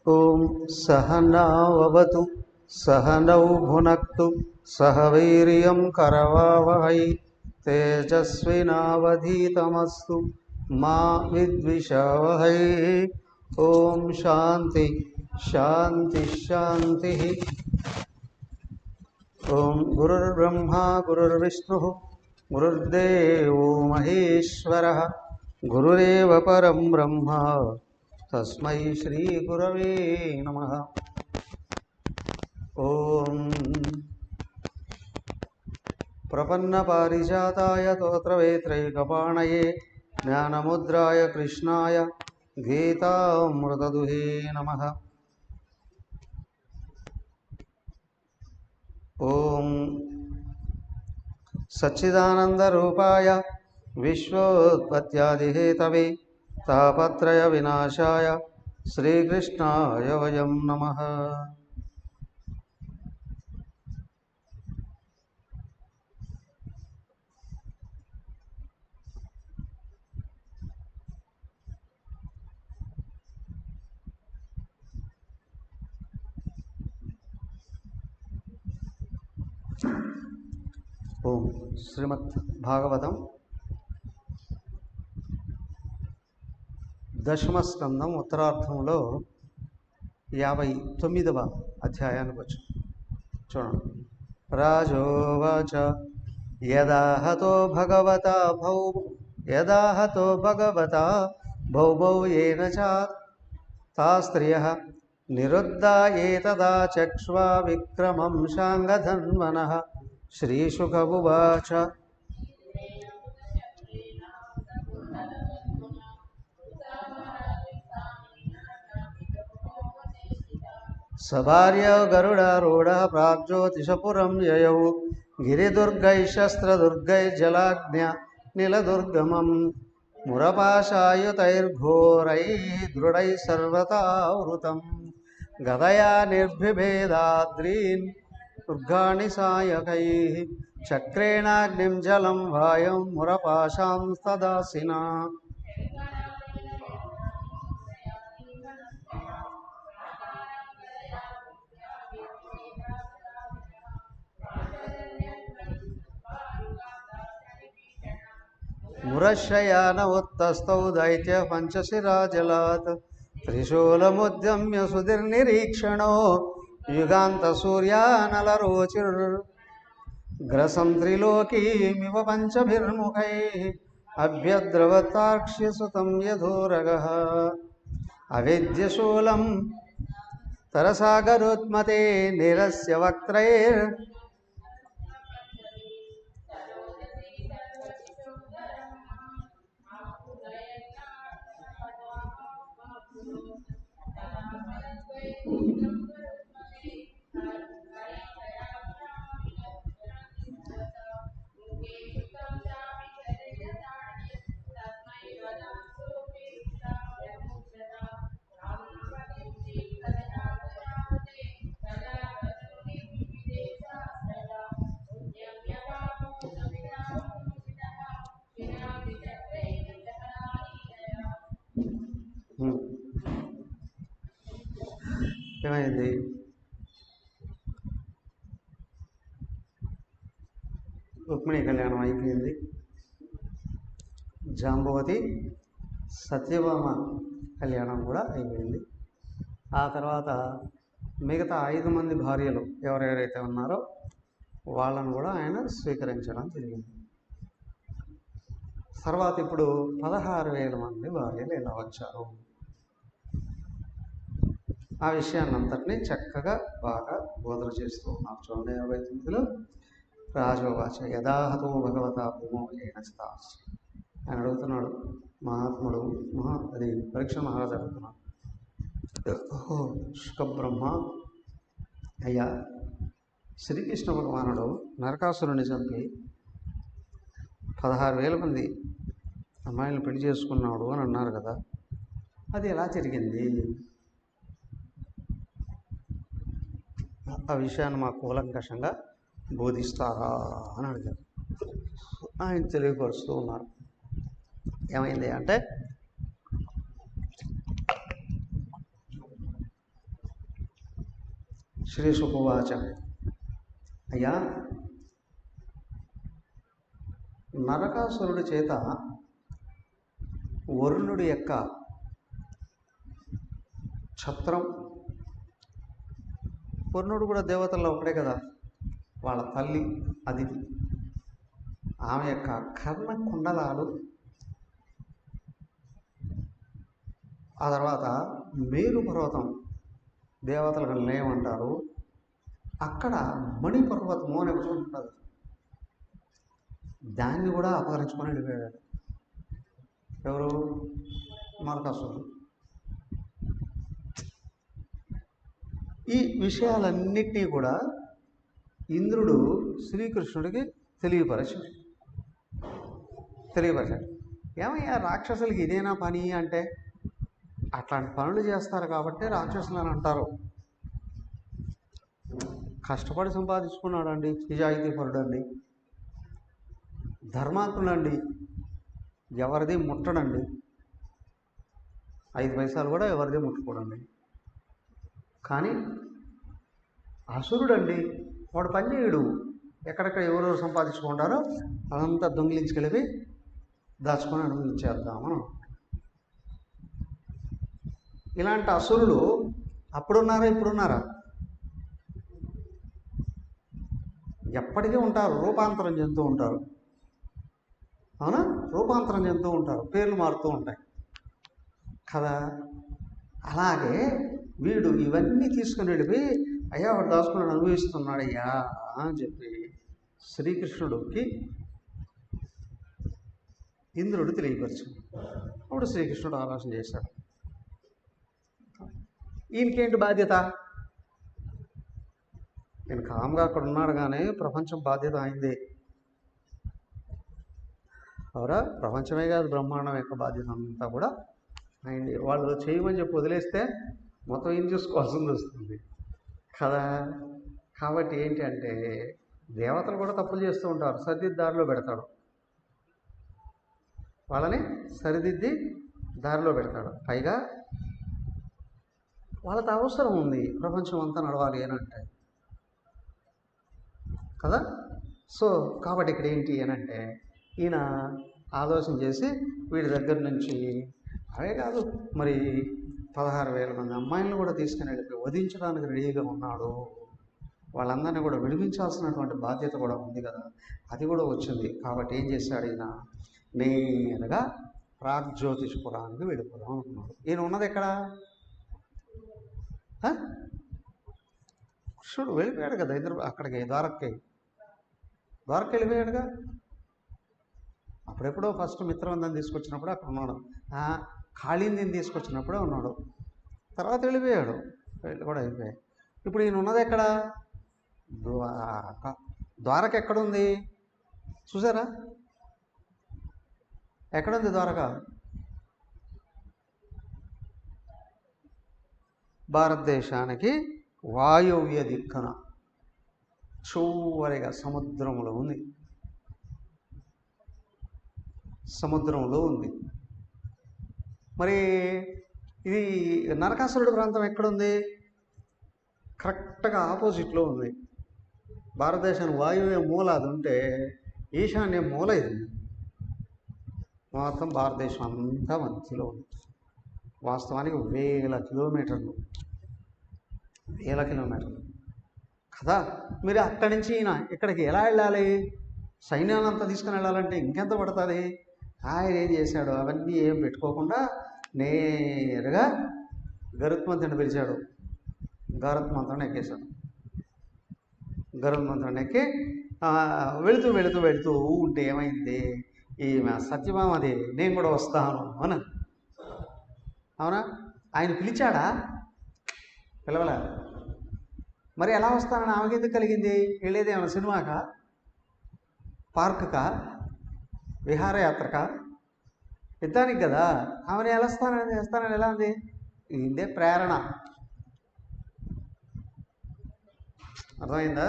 ఓం సహనావతు సహనౌ భునక్తు సహ వీర్యం కరవావహై తేజస్వినావధీతమస్తు మా విద్విషావహై. ఓం శాంతి శాంతి శాంతి. ఓం గురుర్బ్రహ్మా గురుర్విష్ణుః గురుర్దేవో మహేశ్వరః గురురేవ పరం బ్రహ్మ తస్మై శ్రీ గురవే నమః. ఓం ప్రపన్న పారిజాతాయ తోత్రవేత్రైకపాణయే జ్ఞానముద్రాయ కృష్ణాయ గీతామృతదుహే నమః. ఓం సచ్చిదానందరూపాయ విశ్వోత్పత్యాదిహేతవే తాపత్రయ వినాశాయ శ్రీకృష్ణాయ వయం నమః. ఓం శ్రీమద్ భాగవతం దశమస్కందం ఉత్తరార్థంలో 59వ అధ్యాయానికి వచ్చాం. చూడండి. రాజోవాచ యదాహతో భగవతా భౌభౌ ఏన చ తా స్త్రియః నిరుద్ధా ఏతదా చక్ష్వా విక్రమం శాంగధన్వనః. శ్రీశుక ఉవాచ సభార్య గరుడారూఢ ప్రాగ్జ్యోతిషపురం యయౌ గిరిదుర్గైశస్త్రదుర్గైర్జలాజ్ఞ నిలదుర్గమం మురపాశాయుతైర్ఘోరైః దృఢైః సర్వతావృతం గదయా నిర్భిభేదాద్రీన్ దుర్గాణి సాయకైః చక్రేణాగ్నిం జలం వాయం మురపాశాంస్తదాసినా. మురశయాన ఉత్తస్థౌ దైత్య పంచశిరాజలాత్ త్రిశూలముద్యమ్య సుధిర్నిరీక్షణో యుగాంత సూర్యానలరోచిర్ గ్రసం త్రిలోకీమివ పంచభిర్ముఖైః అభ్యద్రవతాక్ష్యసుతం యథోరగః అవిద్యశూలం తరసాగరోత్మతే నిరస్య వక్త్రైర్ ఏమైంది? రుక్మిణీ కళ్యాణం అయిపోయింది. జాంబవతి సత్యభామ కళ్యాణం కూడా అయిపోయింది. ఆ తర్వాత మిగతా 5 మంది భార్యలు ఎవరెవరైతే ఉన్నారో వాళ్ళను కూడా ఆయన స్వీకరించడం జరిగింది. తర్వాత ఇప్పుడు 16,000 మంది భార్యలు ఎలా వచ్చారు ఆ విషయాన్ని అంతటినీ చక్కగా బాగా బోధన చేస్తూ ఉన్నారు. చూడండి 59లో రాజోవాచ యదాహతో భగవత భూమో ఏన స్థాస్ అని అడుగుతున్నాడు మహాత్ముడు. అది పరీక్ష మహారాజు అడుగుతున్నాడు. ఓహో శుకబ్రహ్మ, అయ్యా శ్రీకృష్ణ భగవానుడు నరకాసురుని చంపి 16,000 మంది అమ్మాయిలను పెళ్లి చేసుకున్నాడు అని అన్నారు కదా, అది ఎలా జరిగింది? ఆ విషయాన్ని మాకు కూలంకషంగా బోధిస్తారా అని అడిగారు. ఆయన తెలియపరుస్తూ ఉన్నారు. ఏమైంది అంటే, శ్రీ శుకోవాచ, అయ్యా నరకాసురుడి చేత వరుణుడి యొక్క ఛత్రం, వరుణుడు కూడా దేవతల్లో ఒకడే కదా, వాళ్ళ తల్లి అదితి, ఆమె యొక్క కర్ణ కుండలాలు, ఆ తర్వాత మేరు పర్వతం, దేవతలకు నిలయం అంటారు, అక్కడ మణిపర్వతము అనే ఒకటి ఉంటుంది, దాన్ని కూడా అపహరించుకొని వెళ్ళిపోయాడు. ఎవరు? నరకాసురుడు. ఈ విషయాలన్నిటినీ కూడా ఇంద్రుడు శ్రీకృష్ణుడికి తెలియపరిచాడు. ఏమయ్యా రాక్షసులకి ఇదేనా పని అంటే, అట్లాంటి పనులు చేస్తారు కాబట్టి రాక్షసులు అని అంటారు. కష్టపడి సంపాదించుకున్నాడు అండి, నిజాయితీపరుడు అండి, ధర్మాత్ముడండి, ఎవరిది ముట్టడండి, 5 పైసలు కూడా ఎవరిది ముట్టుకోడండి. కానీ అసురుడండి, వాడు పని చేయడు, ఎక్కడెక్కడ ఎవరెవరు సంపాదించుకుంటారో అదంతా దొంగిలించుకెళ్ళి దాచుకొని అనుభవించేద్దామను. ఇలాంటి అసురులు అప్పుడున్నారా ఇప్పుడున్నారా? ఎప్పటికీ ఉంటారు, రూపాంతరం చెందుతూ ఉంటారు. అవునా? రూపాంతరం చెందుతూ ఉంటారు, పేర్లు మారుతూ ఉంటాయి కదా. అలాగే వీడు ఇవన్నీ తీసుకుని వెళ్ళిపోయి, అయ్యా వాడు దాచుకున్నాడు అనుభవిస్తున్నాడు అయ్యా అని చెప్పి శ్రీకృష్ణుడికి ఇంద్రుడు తెలియపరిచాడు. అప్పుడు శ్రీకృష్ణుడు ఆలోచన చేశాడు, ఈయనకేంటి బాధ్యత? నేను కామ్గా అక్కడ ఉన్నాడు కానీ ప్రపంచం బాధ్యత అయిందే. అవరా ప్రపంచమే కాదు, బ్రహ్మాండం యొక్క బాధ్యత అంతా కూడా అయింది. వాళ్ళు చేయమని చెప్పి వదిలేస్తే మొత్తం ఏం చూసుకోవాల్సింది వస్తుంది కదా. కాబట్టి ఏంటి అంటే, దేవతలు కూడా తప్పులు చేస్తూ ఉంటారు, సరిదిద్ది దారిలో పెడతాడు, వాళ్ళని సరిదిద్ది దారిలో పెడతాడు. పైగా వాళ్ళతో అవసరం ఉంది ప్రపంచం అంతా నడవాలి అని అంటే కదా. సో కాబట్టి ఇక్కడ ఏంటి అని అంటే, ఈయన ఆలోచన చేసి వీడి దగ్గర నుంచి అవే కాదు మరి 16,000 మంది అమ్మాయిలను కూడా తీసుకుని వెళ్ళి వధించడానికి రెడీగా ఉన్నాడు. వాళ్ళందరినీ కూడా విడిపించాల్సినటువంటి బాధ్యత కూడా ఉంది కదా, అది కూడా వచ్చింది. కాబట్టి ఏం చేశాడు ఈయన, నేరుగా ప్రాగ్జ్యోతిష్పురానికి వెళ్ళిపోదాం అనుకున్నాడు. ఈయన ఉన్నది ఎక్కడ? కృష్ణుడు వెళ్ళిపోయాడు కదా అక్కడికి, ద్వారక్కి వెళ్ళిపోయాడుగా. అప్పుడెప్పుడో ఫస్ట్ మిత్రవందం తీసుకొచ్చినప్పుడు అక్కడ ఉన్నాడు, కాళీందిని తీసుకొచ్చినప్పుడే ఉన్నాడు, తర్వాత వెళ్ళిపోయాడు, కూడా అయిపోయాయి. ఇప్పుడు ఈయన ఉన్నది ఎక్కడ? ద్వారక ఎక్కడుంది చూసారా? ఎక్కడుంది ద్వారక? భారతదేశానికి వాయువ్య దిక్కున చివరిగా సముద్రంలో ఉంది. మరి ఇది నరకాసురుడి ప్రాంతం ఎక్కడుంది? కరెక్ట్గా ఆపోజిట్లో ఉంది. భారతదేశానికి వాయువ్య మూల అది ఉంటే, ఈశాన్య మూల ఇది. మొత్తం భారతదేశం అంతా మధ్యలో ఉంది. వాస్తవానికి వేల కిలోమీటర్లు కదా. మీరు అక్కడి నుంచి ఈయన ఇక్కడికి ఎలా వెళ్ళాలి? సైన్యాన్ని అంతా తీసుకుని వెళ్ళాలంటే ఇంకెంత పడుతుంది? ఆయన ఏం చేశాడు, అవన్నీ ఏం పెట్టుకోకుండా నేరుగా గరుత్మంతుడిని పిలిచాడు. గరుత్మంతుడిని ఎక్కేశాడు. గరుత్మంతుడిని ఎక్కి వెళుతూ వెళుతూ వెళుతూ ఉంటే ఏమైంది, ఈమె సత్యభామాదేవి నేను కూడా వస్తాను అని. అవునా? ఆయన పిలిచాడా? పిలవలే. మరి ఎలా వస్తానని ఆమెకి ఎందుకు కలిగింది? వెళ్ళేది ఏమైనా సినిమాకా, పార్కుకా, విహారయాత్రకా? యుద్ధానికి కదా. ఆమెను ఎలా వస్తానని ఎలా ఉంది? ఇదే ప్రేరణ. అర్థమైందా?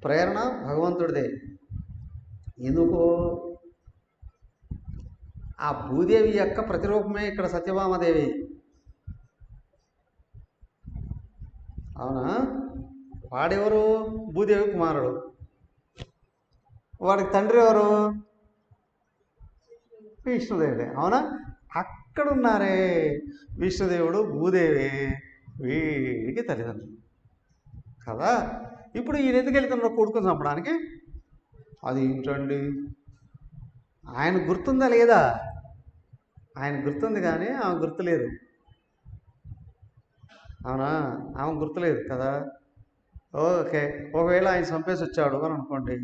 ప్రేరణ భగవంతుడిదే. ఎందుకు? ఆ భూదేవి యొక్క ప్రతిరూపమే ఇక్కడ సత్యభామాదేవి. అవునా? వాడెవరు? భూదేవి కుమారుడు. వాడికి తండ్రి ఎవరు? విష్ణుదేవుడే. అవునా? అక్కడున్నారే విష్ణుదేవుడు, భూదేవి వీడికి తల్లిదండ్రులు కదా. ఇప్పుడు ఈయన ఎందుకు వెళ్తున్నాడు? కొడుకుని చంపడానికి. అది ఏంటండి? ఆయన గుర్తుందా లేదా? ఆయన గుర్తుంది కానీ ఆమె గుర్తులేదు. అవునా? ఆమె గుర్తులేదు కదా. ఓకే, ఒకవేళ ఆయన చంపేసి వచ్చాడు అని అనుకోండి.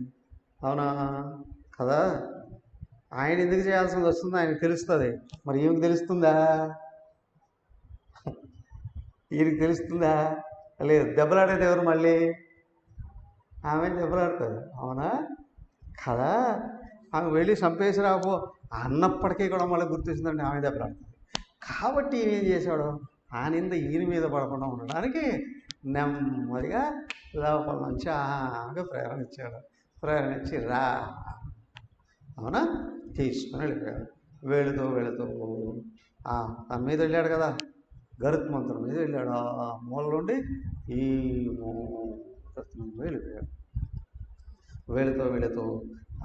అవునా కదా. ఆయన ఎందుకు చేయాల్సింది వస్తుంది ఆయనకు తెలుస్తుంది. మరి ఈమెకు తెలుస్తుందా? ఈయనకి తెలుస్తుందా? లేదు. దెబ్బలాడేది ఎవరు మళ్ళీ? ఆమె దెబ్బలాడుతుంది. అవునా కదా. ఆమె వెళ్ళి చంపేసి రాపో అన్నప్పటికీ కూడా మళ్ళీ గుర్తొచ్చిందంటే ఆమె దెబ్బలాడుతుంది. కాబట్టి ఈయన ఏం చేశాడు? ఆ నింద ఈయన మీద పడకుండా ఉండడానికి నెమ్మదిగా లోపల నుంచి ప్రేరణ ఇచ్చాడు. ప్రేరణ ఇచ్చి రా. అవునా? తీసుకుని వెళ్ళిపోయాడు. వెళుతూ వెళుతూ తన మీద వెళ్ళాడు కదా, గరుత్మంతుడి మీద వెళ్ళాడు. ఆ మూల నుండి ఈ వెళ్ళిపోయాడు. వెళుతూ వెళుతూ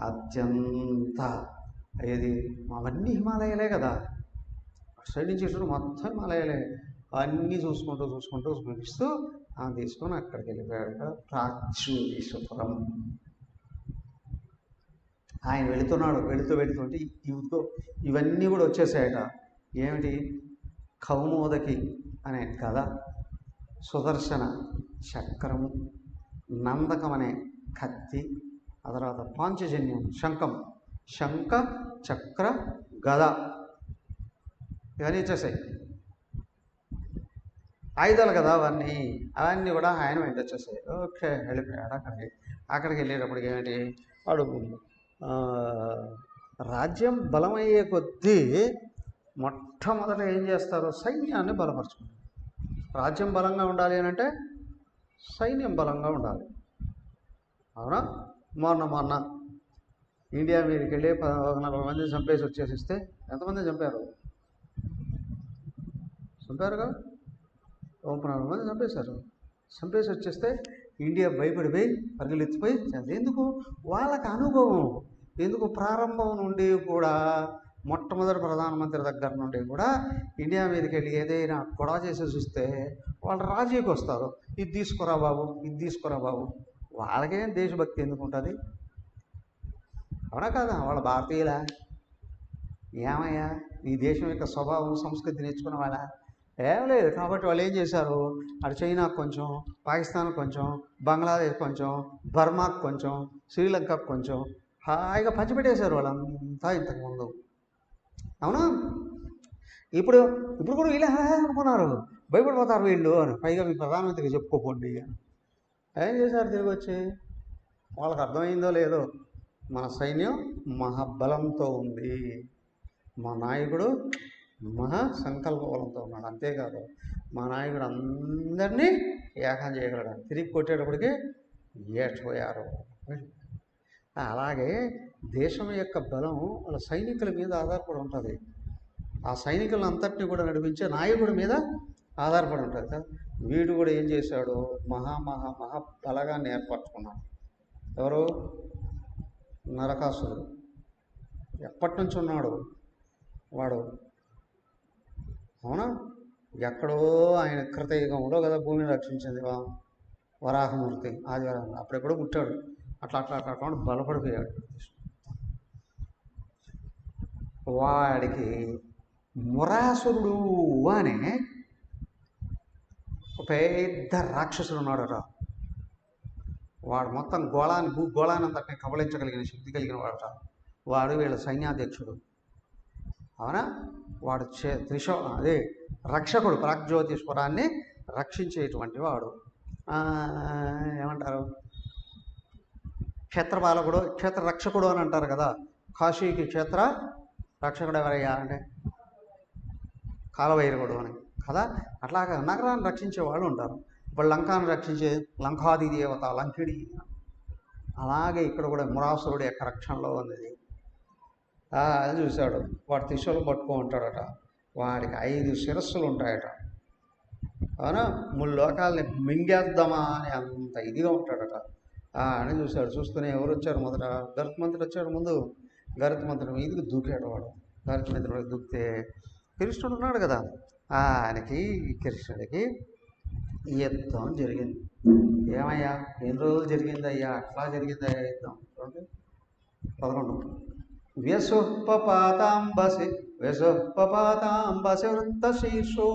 అత్యంత ఏది అవన్నీ హిమాలయాలే కదా. సైడ్ నుంచి ఇటు మొత్తం హిమాలయాలే. అన్నీ చూసుకుంటూ చూపిస్తూ తీసుకొని అక్కడికి వెళ్ళిపోయాడు. ప్రాచ్యురీశ్వరం. ఆయన వెళుతున్నాడు. వెళుతుంటే ఇవన్నీ కూడా వచ్చేసాయట. ఏమిటి? కౌమోదకి అనే గద, సుదర్శన చక్రము, నందకం అనే కత్తి, ఆ తర్వాత పాంచజన్యం శంఖం, శంఖ చక్ర గద, ఇవన్నీ వచ్చేసాయి. ఆయుధాలు కదా అవన్నీ కూడా ఆయన వెంట వచ్చేసాయి. ఓకే, వెళ్ళిపోయాడు అక్కడికి వెళ్ళేటప్పటికి ఏమిటి? వాడు రాజ్యం బలమయ్యే కొద్దీ మొట్టమొదట ఏం చేస్తారు? సైన్యాన్ని బలపరుచుకుంటారు. రాజ్యం బలంగా ఉండాలి అని అంటే సైన్యం బలంగా ఉండాలి. అవునా? మొన్న ఇండియా మీదకి వెళ్ళి 40 మందిని చంపేసి వచ్చేసిస్తే ఎంతమంది చంపారు కదా. 40 మంది చంపేసి వచ్చేస్తే ఇండియా భయపడిపోయి పరుగులెత్తిపోయి ఎందుకు? వాళ్ళకి అనుభవం. ఎందుకు? ప్రారంభం నుండి కూడా మొట్టమొదటి ప్రధానమంత్రి దగ్గర నుండి కూడా ఇండియా మీదకి వెళ్ళి ఏదైనా గొడవ చేసి చూస్తే వాళ్ళు రాజీకి వస్తారు. ఇది తీసుకురా బాబు. వాళ్ళకేం దేశభక్తి ఎందుకు ఉంటుంది? అవునా కాదా? వాళ్ళ భారతీయులా? ఏమయ్యా ఈ దేశం యొక్క స్వభావం సంస్కృతి నేర్చుకున్న వాళ్ళ? ఏం లేదు. కాబట్టి వాళ్ళు ఏం చేశారు? అటు చైనా కొంచెం, పాకిస్తాన్ కొంచెం, బంగ్లాదేశ్ కొంచెం, బర్మాకు కొంచెం, శ్రీలంకకు కొంచెం హాయిగా పంచిపెట్టేశారు వాళ్ళంతా ఇంతకుముందు. అవునా? ఇప్పుడు కూడా వీళ్ళే అనుకున్నారు, భయపడిపోతారు వీళ్ళు అని. పైగా మీ ప్రధానమంత్రికి చెప్పుకోకండి. ఏం చేశారు? తిరిగి వచ్చి వాళ్ళకి అర్థమైందో లేదో, మన సైన్యం మహాబలంతో ఉంది, మా నాయకుడు మహా సంకల్ప బలంతో ఉన్నాడు. అంతేకాదు మా నాయకుడు అందరినీ ఏకం చేయగలడు. తిరిగి కొట్టేటప్పటికి ఏడ్చిపోయారు. అలాగే దేశం యొక్క బలం వాళ్ళ సైనికుల మీద ఆధారపడి ఉంటుంది. ఆ సైనికులను అంతటినీ కూడా నడిపించే నాయకుడి మీద ఆధారపడి ఉంటుంది కదా. వీడు కూడా ఏం చేశాడు? మహా బలగాన్ని ఏర్పరచుకున్నాడు. ఎవరు? నరకాసురుడు. ఎప్పటి నుంచి ఉన్నాడు వాడు? అవునా? ఎక్కడో ఆయన కృతయుగంలో కదా భూమిని రక్షించింది వరాహమూర్తి ఆదివారం. అప్పుడెప్పుడో పుట్టాడు. అట్లా బలపడిపోయాడు. వాడికి మురాసురుడు అనే ఒక పెద్ద రాక్షసుడు ఉన్నాడట. వాడు మొత్తం భూగోళానంతటిని కబళించగలిగిన శక్తి కలిగిన వాడు వీళ్ళ సైన్యాధ్యక్షుడు. అవునా? వాడు అదే రక్షకుడు, ప్రాగ్జ్యోతిష్వరాన్ని రక్షించేటువంటి వాడు. ఏమంటారు? క్షేత్రపాలకుడు, క్షేత్ర రక్షకుడు అని అంటారు కదా. కాశీకి క్షేత్ర రక్షకుడు ఎవరయ్యా అంటే కాలభైరవుడు అని కదా. అట్లాగా నగరాన్ని రక్షించే వాళ్ళు ఉంటారు. ఇప్పుడు లంకాన్ని రక్షించే లంకాది దేవత లంకిడి. అలాగే ఇక్కడ కూడా మురాసురుడు యొక్క రక్షణలో ఉంది. అది చూశాడు. వాడు త్రిశూలం పట్టుకో ఉంటాడట. వాడికి 5 శిరస్సులు ఉంటాయట. అవునా? 3 లోకాలని మింగేద్దామా అని అంత ఇదిగా ఉంటాడట. అని చూశాడు. చూస్తూనే ఎవరు వచ్చారు మొదట? గరుత్మంతుడు వచ్చాడు ముందు. గరుత్మంతుడి మీదకి దూకాడు వాడు. గరుత్మంతుడికి దూకితే కృష్ణుడు ఉన్నాడు కదా, ఆయనకి కృష్ణుడికి యుద్ధం జరిగింది. ఏమయ్యా ఎన్ని రోజులు జరిగిందయ్యా? అట్లా జరిగిందయ్యా యుద్ధం. చూడండి 11. వ్యసోపపాతాంబసి వృత్తశీర్షో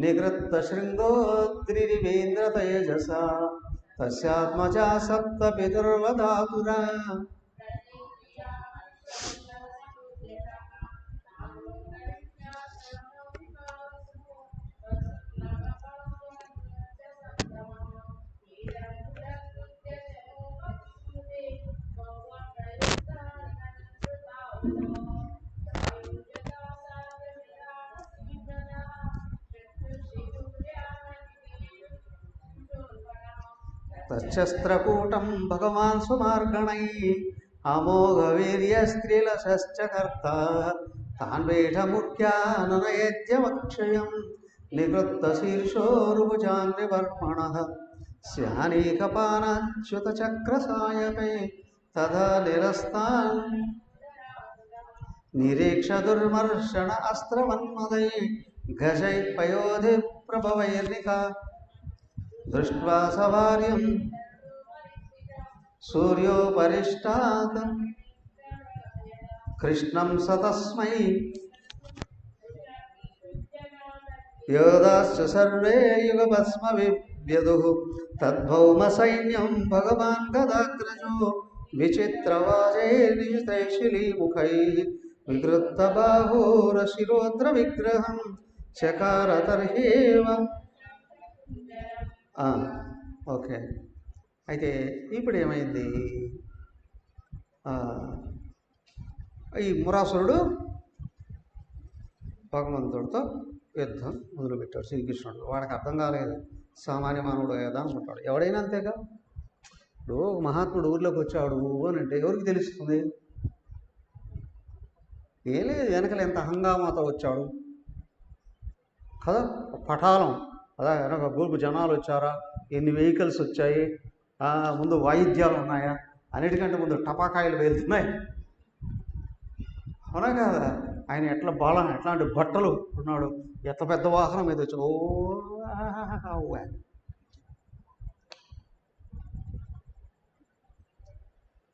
నిగృత్త శృంగోద్రివేంద్ర తేజస తస్యాత్మజా సప్త పితుర్వధాతురా. తచ్చస్త్రకూటం భగవాన్ సుమార్గణై అమోఘ వీర్య స్త్రీలశ్చకర్త తాన్వేషముఖ్యాననయద్యమక్షయం నివృత్త శీర్షోరుభుజాంగ్రివర్మణ స్యానీకపానచ్యుతచక్రసాయకై తదా నిరస్తాన్ నిరీక్ష దుర్మర్షణ అస్త్రవన్మదై ఘజై పయోధి ప్రభవైర్నిక దృష్ట్వా సవార్యం సూర్యోపరిష్టాత్ కృష్ణం సతస్మై యోధాశ్చ సర్వే యుగభస్మ వివ్యదుః తద్భౌమ సైన్యం భగవాన్ గదాగ్రజో విచిత్రవాజైర్నిశితైశిలీముఖైః వికృత్త బాహోరశిరోద్ర విగ్రహం చకార తర్హేవ. ఓకే, అయితే ఇప్పుడు ఏమైంది? ఈ మురాసురుడు భగవంతుడితో యుద్ధం మొదలుపెట్టాడు. శ్రీకృష్ణుడు వాడికి అర్థం కాలేదు. సామాన్య మానవుడు కదా అనుకుంటాడు. ఎవడైనా అంతేగా. ఇప్పుడు మహాత్ముడు ఊర్లోకి వచ్చాడు అని అంటే ఎవరికి తెలుస్తుంది? ఏం లేదు, వెనకలు ఎంత హంగామాతో వచ్చాడు కదా. పటాలం అదా, వెనక గ్రూపు జనాలు వచ్చారా, ఎన్ని వెహికల్స్ వచ్చాయి, ముందు వాయిద్యాలు ఉన్నాయా, అన్నిటికంటే ముందు టపాకాయలు వెళ్తున్నాయి. అవునా కదా? ఆయన ఎట్లా ఎట్లాంటి బట్టలు ఉన్నాడు, ఎట్లా పెద్ద వాహనం మీద వచ్చి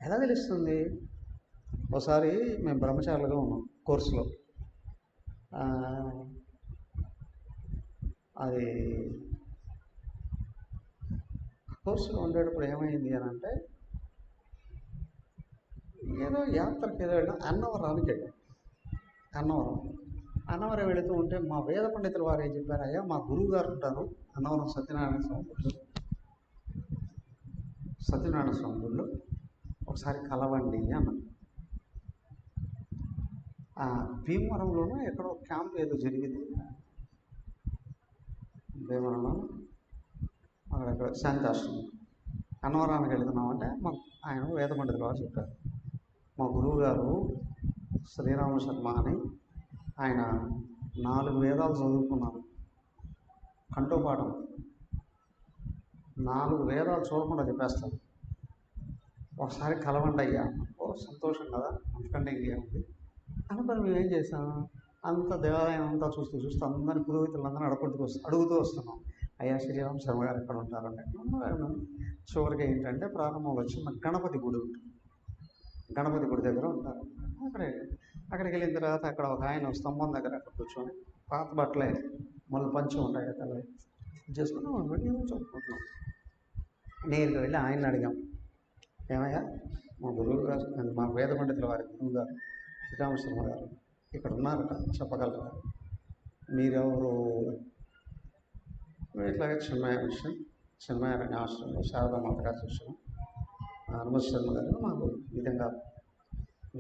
ఎలా తెలుస్తుంది? ఒకసారి మేము బ్రహ్మచారులుగా ఉన్నాం కోర్సులో. అది కోర్సులో ఉండేటప్పుడు ఏమైంది అని అంటే, ఏదో యాత్రకి ఏదో వెళ్ళాం. అన్నవరానికి వెళ్ళాం. అన్నవరం వెళుతూ ఉంటే మా వేద పండితులు వారు ఏం చెప్పారు, అయ్యా మా గురువు గారు ఉంటారు అన్నవరం సత్యనారాయణ స్వామి గుళ్ళు, ఒకసారి కలవండి అన్నారు. భీమవరంలోనూ ఎక్కడో క్యాంప్ ఏదో జరిగింది. భీమవరంలో అక్కడెక్కడ శాంతాశ్రమం. అన్నవరానికి వెళుతున్నామంటే ఆయన వేద పండితులు వారు చెప్పారు, మా గురువు గారు శ్రీరామ శర్మ అని ఆయన 4 వేదాలు చదువుకున్నారు కంఠోపాఠం. 4 వేదాలు చూడకుండా చెప్పేస్తారు. ఒకసారి కలవండి అయ్యా. ఓ సంతోషం కదా, అంతకంటే ఇంకేముంది అనుకుని మేము ఏం చేసాం, అంత దేవాలయం అంతా చూస్తూ అందరిని పురోహితులందరినీ అడుగుతూ వస్తున్నాం, అయ్యా శ్రీరామ శర్మ గారు ఎక్కడ ఉంటారంటే. చివరికి ఏంటంటే ప్రారంభం వచ్చి గణపతి గుడి ఉంటుంది, గణపతి గుడి దగ్గర ఉంటారు. అక్కడికి వెళ్ళిన తర్వాత అక్కడ ఒక ఆయన స్తంభం దగ్గర అక్కడ కూర్చొని పాత బట్టలే మళ్ళీ పంచి ఉంటాయి కదా చేసుకుని చెప్పుకుంటున్నాం. నేరుగా వెళ్ళి ఆయన్ని అడిగాం, ఏమయ్యా మా గురువు గారు, మా వేద పండితుల వారి గురువు గారు శ్రీరామశర్మ గారు ఇక్కడ ఉన్నారట, చెప్పగలరా? మీరెవరు? ఇట్లాగే చిన్మయ మిషన్, చిన్మయ ఆశ్రమంలో శారదామాత గారు శిష్యులు హనుమత్ శర్మ గారు మాకు ఈ విధంగా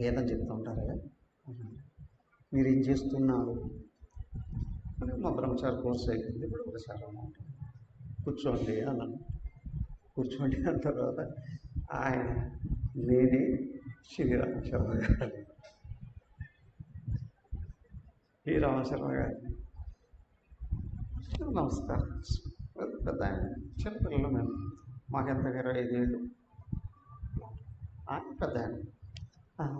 వేదం చెప్తూ ఉంటారు. మీరు ఏం చేస్తున్నారు అని, మా బ్రహ్మచారి కోర్సు అయిపోయింది, ఇప్పుడు ఒకసారి కూర్చోండి అన్నాను. కూర్చోండి అన్న తర్వాత ఆయన నేనే శ్రీరామశర్మ గారు, ఈ రామశర్మ గారిని నమస్కారం. పెద్ద ఆయన, చిన్నపిల్లలు మేము, మాకెంత 25 ఏళ్ళు. పెద్ద ఆయన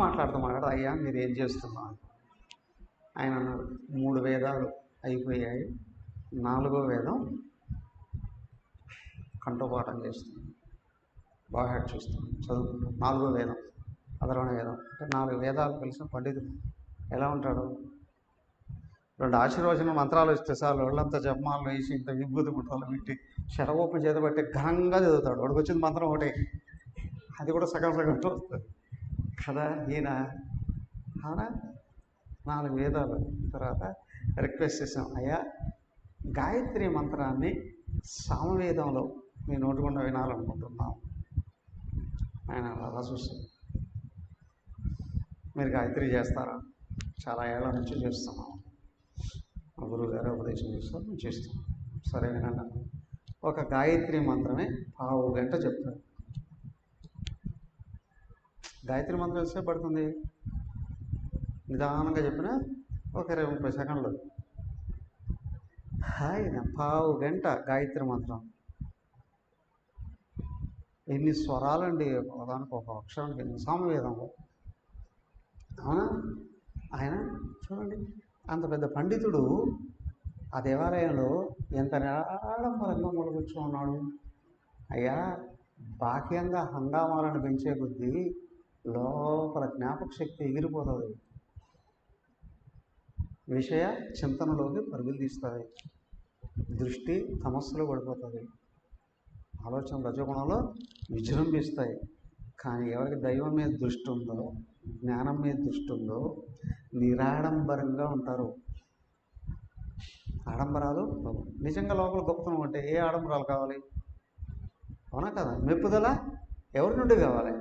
మాట్లాడుతూ అయ్యా మీరు ఏం చేస్తున్నారు? ఆయన అన్నాడు, 3 వేదాలు అయిపోయాయి, 4వ వేదం కంఠపాఠం చేస్తుంది, బాగా చూస్తాం, చదువుకుంటాం. 4వ వేదం అధర్వణ వేదం అంటే 4 వేదాలు కలిసిన పండితుడు ఎలా ఉంటాడు? 2 ఆశీర్వచన మంత్రాలు ఇస్తే చాలు వాళ్ళంతా జపమాలు వేసి ఇంత విభూతి ముట్టాలు పెట్టి శరగోపం చేత బట్టి ఘనంగా చదువుతాడు. వాడికి వచ్చిన మంత్రం ఒకటే, అది కూడా సగం వస్తుంది కదా. ఈయన అవునా 4 వేదాలు తర్వాత రిక్వెస్ట్ చేసాం, అయ్యా గాయత్రి మంత్రాన్ని సామవేదంలో మీ నోటికుండా వినాలనుకుంటున్నాం. ఆయన అలా చూస్తాం, మీరు గాయత్రి చేస్తారా? చాలా ఏళ్ళ నుంచి చేస్తున్నాం, మా గురువు గారు ఉపదేశం చేస్తాం, మేము చేస్తాం. సరే వినండి, ఒక గాయత్రి మంత్రమే 1/2 గంట చెప్తాడు. గాయత్రి మంత్రం ఎంతసేపు పడుతుంది? నిదానంగా చెప్పిన ఒక 20-30 సెకండ్లు. ఆయన 1/2 గంట గాయత్రి మంత్రం. ఎన్ని స్వరాలండి దానికి, ఒక అక్షరానికి ఎన్ని, సామవేదంలో. అవునా? ఆయన చూడండి, అంత పెద్ద పండితుడు ఆ దేవాలయంలో ఎంత నిరాడంబరంగా మొదలుకొచ్చి ఉన్నాడు. అయ్యా బాహ్యంగా హంగామాలను పెంచే కొద్దీ లోపల జ్ఞాపక శక్తి ఎగిరిపోతుంది, విషయ చింతనలోకి పరుగులు తీస్తుంది, దృష్టి తమస్సులో పడిపోతుంది, ఆలోచన రజోగుణంలో విజృంభిస్తాయి. కానీ ఎవరికి దైవం మీద దృష్టి ఉందో, జ్ఞానం మీద దృష్టి ఉందో నిరాడంబరంగా ఉంటారు. ఆడంబరాలు నిజంగా లోపల గొప్పతనం అంటే ఏ ఆడంబరాలు కావాలి? అవునా కదా? మెప్పుదల ఎవరి నుండి కావాలి?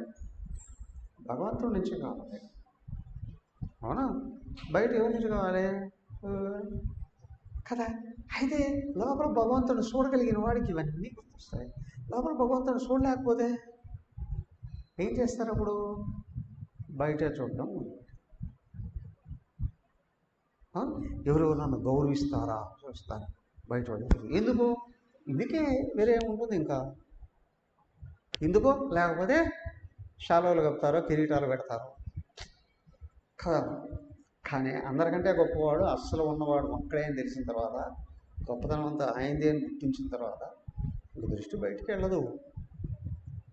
భగవంతుడి నుంచి కావాలి. అవునా? బయట ఎవరి నుంచి కావాలి కదా? అయితే లోపల భగవంతుడిని చూడగలిగిన వాడికి ఇవన్నీ గుర్తొస్తాయి. లోపల భగవంతుడిని చూడలేకపోతే ఏం చేస్తారు? అప్పుడు బయట చూడడం, ఎవరెవరు నన్ను గౌరవిస్తారా చూస్తారు బయట వాళ్ళు. ఎందుకు? ఇందుకే వేరే ఏముంటుంది ఇంకా? ఎందుకో లేకపోతే శాలువలు కప్పుతారో కిరీటాలు పెడతారో కదా. కానీ అందరికంటే గొప్పవాడు అస్సలు ఉన్నవాడు ఒక్కడే అని తెలిసిన తర్వాత, గొప్పతనం అంతా ఆయనదే అని గుర్తించిన తర్వాత ఇంక దృష్టి బయటికి వెళ్ళదు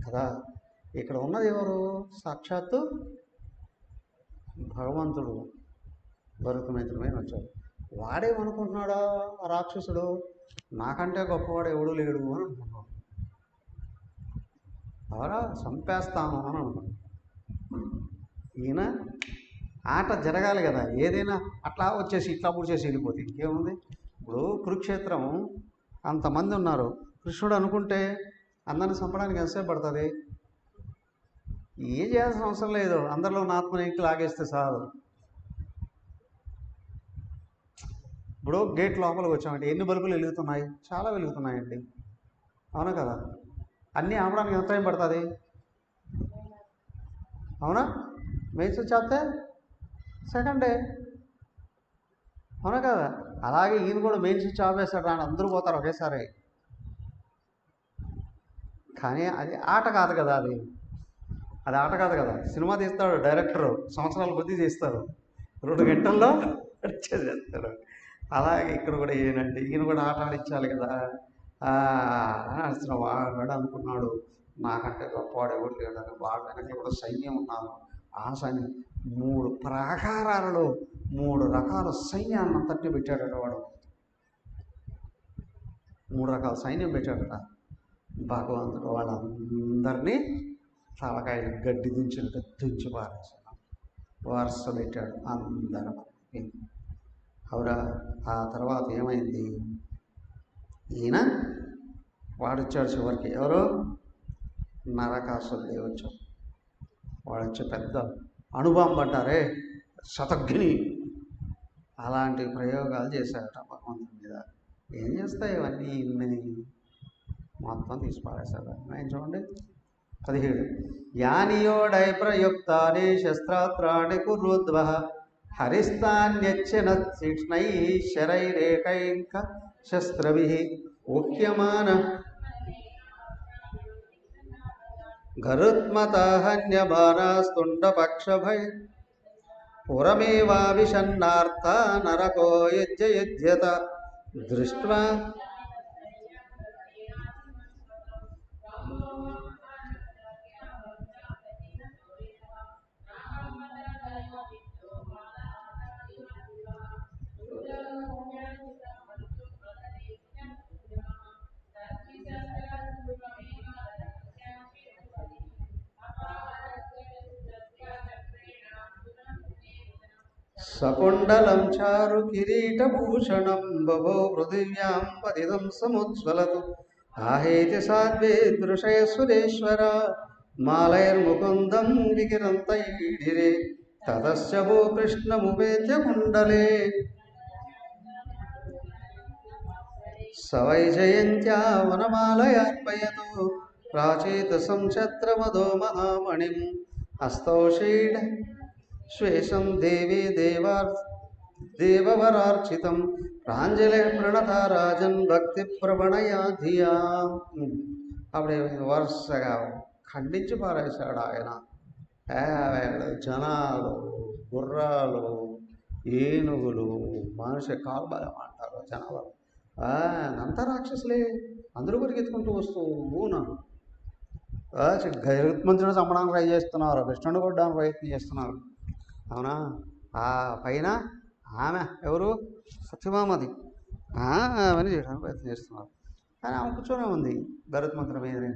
కదా. ఇక్కడ ఉన్నది ఎవరు? సాక్షాత్తు భగవంతుడు భరతమైత్రమైన వచ్చాడు. వాడేమనుకుంటున్నాడా ఆ రాక్షసుడు? నాకంటే గొప్పవాడు ఎవడు లేడు అని అనుకుంటున్నాడు. అవరా చంపేస్తాను అని అనుకున్నాడు. ఈయన ఆట జరగాలి కదా, ఏదైనా అట్లా వచ్చేసి ఇట్లా పూడ్చేసి వెళ్ళిపోతే ఇంకేముంది? ఇప్పుడు కురుక్షేత్రం అంతమంది ఉన్నారు, కృష్ణుడు అనుకుంటే అందరిని చంపడానికి ఎంతసేపు పడుతుంది? ఏం చేయాల్సిన అవసరం లేదు, అందరిలో ఉన్న ఆత్మని ఇంటి లాగేస్తే చాలు. ఇప్పుడు గేట్ లోపలికి వచ్చామంటే ఎన్ని బల్బులు వెలుగుతున్నాయి? చాలా వెలుగుతున్నాయండి, అవునా కదా? అన్నీ ఆపడానికి ఎంత టైం పడుతుంది? అవునా? మెయిన్ స్విచ్ ఆపితే సెకండే, అవునా కదా? అలాగే ఈయన కూడా మెయిన్ స్విచ్ ఆపేస్తాడు, రాని అందరూ పోతారు ఒకేసారి. కానీ అది ఆట కాదు కదా, అది ఆట కాదు కదా. సినిమా తీస్తాడు డైరెక్టరు, సంవత్సరాల కొద్దీ తీస్తారు, 2 గంటల్లో చేస్తాడు. అలాగే ఇక్కడ కూడా ఈయన కూడా ఆట ఆడించాలి కదా. అసలు వాడు అనుకున్నాడు నాకంటే గొప్పవాడు ఎవరు లేడని. వాడు వెనక కూడా సైన్యం ఉన్నాను. ఆ సైన్యం 3 ప్రాకారాలలో 3 రకాల సైన్యాన్ని అంతటినీ పెట్టాడట వాడు. 3 రకాల సైన్యం పెట్టాడట. భగవంతుడు వాళ్ళందరినీ తలకాయలు గడ్డి దించినట్టు దించి పారేసాడు, వరుస పెట్టాడు అందరం. అవురా, ఆ తర్వాత ఏమైంది? ఈయన వాడొచ్చాడు చివరికి. ఎవరు? నరకాసురుడు వచ్చాడు. వాడొచ్చి పెద్ద అణుబాంబు అంటారే, శతఘ్ని, అలాంటి ప్రయోగాలు చేశాడట భగవంతుని మీద. ఏం చేస్తాయి ఇవన్నీ? ఇన్ని మొత్తం తీసి పారేశాడు ఆయన. చూడండి 17. యానియోడై ప్రయుక్తాని శస్త్రాస్త్రాణి కురుద్వః హరిస్తాన్యచ్చిన తీక్ష్ణై శరైరేకైక శస్త్రభిః ఉక్యమాన గరుత్మతాహన్యమానాస్తుండపక్షభై పురమేవావిషన్నార్థ నరకో యుజ్యత దృష్ట్వా సకుండలం చారు కిరీటభూషణం బభో పృథివ్యాం పతితం సముజ్వలతు ఆహేతి సాధ్వేదృశయ సురేశ్వర మాలైర్ముకుందం వికిరంతైడిరే తతస్య భూ కృష్ణముపేత్య కుండలే సవైజయంత్యా వనమాలయార్పయతు ప్రాచేత సంఛత్రమదో మహామణిం హస్తౌషీఢ శ్వేషం దేవీ దేవవరార్చితం ప్రాంజలి ప్రణత రాజన్ భక్తి ప్రవణయా ధియా. అప్పుడు వరుసగా ఖండించి పారేశాడు ఆయన. జనాలు, గుర్రాలు, ఏనుగులు, మనిషి కాల్బలం అంటారు జనాలు, అంతా రాక్షసులే. అందరూ పరిగెత్తుకుంటూ వస్తూ ఊనాను గరుత్మంతుడు చంపడానికి ట్రై చేస్తున్నారు, కృష్ణుడు కొట్టడానికి ప్రయత్నం చేస్తున్నారు. అవునా? ఆ పైన ఆమె ఎవరు? సత్యభామది. అవన్నీ చేయడానికి ప్రయత్నం చేస్తున్నారు. కానీ ఆమె కూర్చొనే ఉంది గరుత్మంతుడి మీదనే.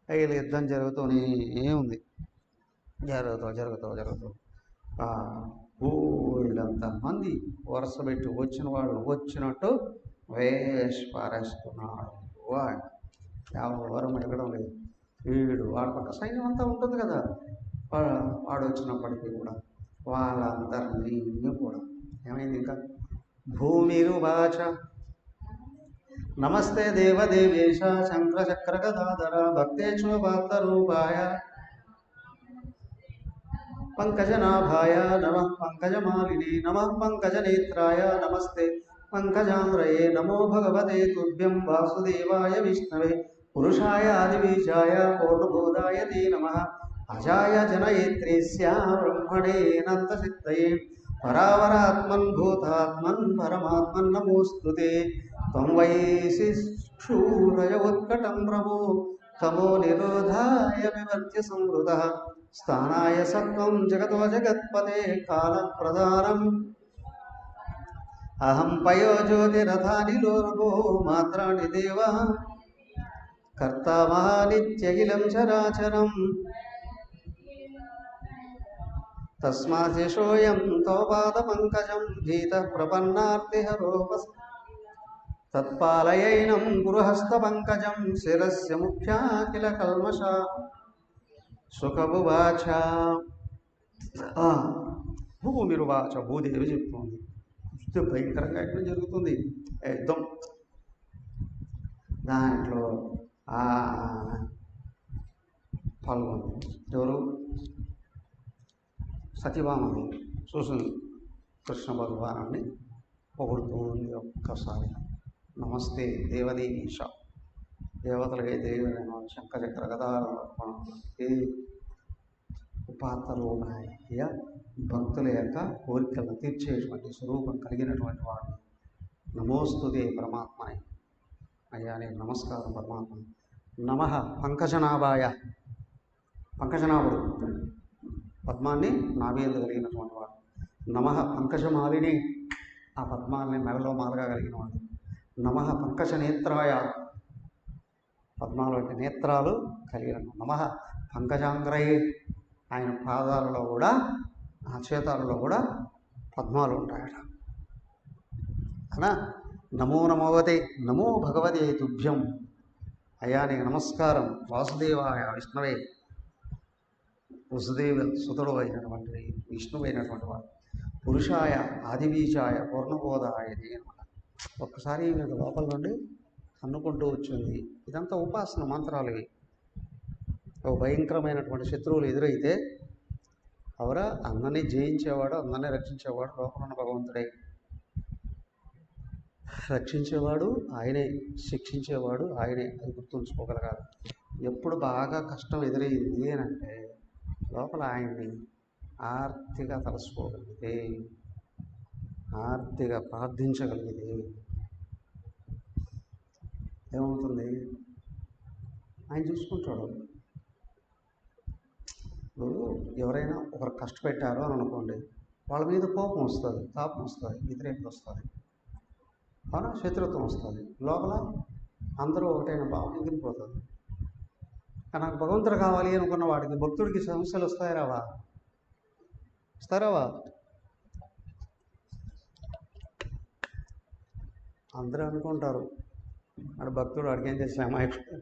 వీళ్ళు యుద్ధం జరుగుతూనే ఉంది. జరుగుతూ ఊళ్ళంత మంది వరుస పెట్టి వచ్చిన వాడు వచ్చినట్టు వేసి పారేస్తున్నాడు. ఎవరు ఎక్కడం లేదు. వీడు వాడి పక్క సైన్యం అంతా ఉంటుంది కదా, వాడు వచ్చినప్పటికీ కూడా వాళ్ళందరినీ కూడా ఏమైంది? ఇంకా భూమిరువాచ నమస్తే దేవదేవేశ శంకరచక్ర గదాధర భక్తేశ్వరూపాయ పంకజనాభాయ నమః పంకజమాలినే నమః పంకజనేత్రాయ నమస్తే పంకజామ్రయే నమో భగవతే తుభ్యం వాసుదేవాయ విష్ణవే పురుషాయ ఆదిబీజాయ పూర్ణబోధాయ తే నమః అజాయ జనయేత్రేస్య బ్రహ్మణే నంతసిద్ధయే పరావరాత్మన్ భూతాత్మన్ పరమాత్మన్ నమోస్తుతే త్వం వైసి క్షూరయ ఉత్కటం ప్రభో తమో నిరోధాయ వివర్త్య సంవృతః స్థానాయ సత్వం జగతో జగత్పతే కాలప్రధానం అహం పయో జ్యోతిరథానిలోర్భో మాత్రాణి దేవ కర్తా మహానిత్యఖిలం చరాచరం తస్మాశోయం తవ పాదపంకజం భీత ప్రపన్నార్తిహరోపస్ తత్పాలయైనం గురుహస్తపంకజం శిరస్య ముఖ్యాఖిల కల్మష సుఖభువాచ. భూమిరువాచ, భూదేవి చెప్తుంది. యుద్ధం భయంకరంగా ఎక్కడ జరుగుతుంది యుద్ధం. దాంట్లో పాల్గొంది ఎవరు? సత్యభామని చూసింది కృష్ణ భగవానాన్ని పొగుడుతూ ఉంది. ఒక్కసారి నమస్తే దేవదేవీశ, దేవతలకే దేవైన శంఖచక్ర గదారూపాయ ఉపాత్తరూపాయ భక్తుల యొక్క కోరికలను తీర్చేటువంటి స్వరూపం కలిగినటువంటి వాడు. నమోస్తుతే పరమాత్మనే, అయ్యా నీకు నమస్కారం పరమాత్మ. నమః పంకజనాభాయ, పంకజనాభుడు పద్మాన్ని నాభి కలిగినటువంటి వాడు. నమః పంకజమాలిని, ఆ పద్మాన్ని మెడలో మాలగా కలిగిన వాడు. నమః పంకజనేత్రాయ, పద్మాలు అంటే నేత్రాలు కలిగిన నమః పంకజాంగ్రయే. ఆయన పాదాలలో కూడా ఆ చేతాలలో కూడా పద్మాలు ఉంటాయట. అనా నమో నమోవతే నమో భగవతే తుభ్యం. అయ్యా నీకు నమస్కారం, వాసుదేవాయ విష్ణువే, వసుదేవ సుతుడు అయినటువంటి విష్ణువు అయినటువంటి వాడు, పురుషాయ ఆదిబీజాయ పూర్ణబోధాయ అనమాట. ఒక్కసారి మీకు లోపల నుండి అనుకుంటూ వచ్చింది. ఇదంతా ఉపాసన మంత్రాలు ఇవి. ఒక భయంకరమైనటువంటి శత్రువులు ఎదురైతే అవరా అందరినీ జయించేవాడు, అందరినీ రక్షించేవాడు లోపల ఉన్న భగవంతుడే. రక్షించేవాడు ఆయనే, శిక్షించేవాడు ఆయనే. అది గుర్తుంచుకోగలగాలి. ఎప్పుడు బాగా కష్టం ఎదురయ్యింది అని అంటే లోపల ఆయన్ని ఆర్తిగా తలుసుకోగలిగితే, ఆర్తిగా ప్రార్థించగలిగితే ఏమవుతుంది? ఆయన చూసుకుంటాడు. ఇప్పుడు ఎవరైనా ఒకరు కష్టపెట్టారో అని అనుకోండి, వాళ్ళ మీద కోపం వస్తుంది, తాపం వస్తుంది, వ్యతిరేకత వస్తుంది, అవునా, శత్రుత్వం వస్తుంది. లోపల అందరూ ఒకటైన భావం ఎగిరిపోతుంది. కానీ నాకు భగవంతుడు కావాలి అనుకున్న వాడికి, భక్తుడికి సమస్యలు వస్తాయి రావా? వస్తారావా? అందరూ అనుకుంటారు వాడు భక్తుడు, వాడికేం చేసే అమాయకుడు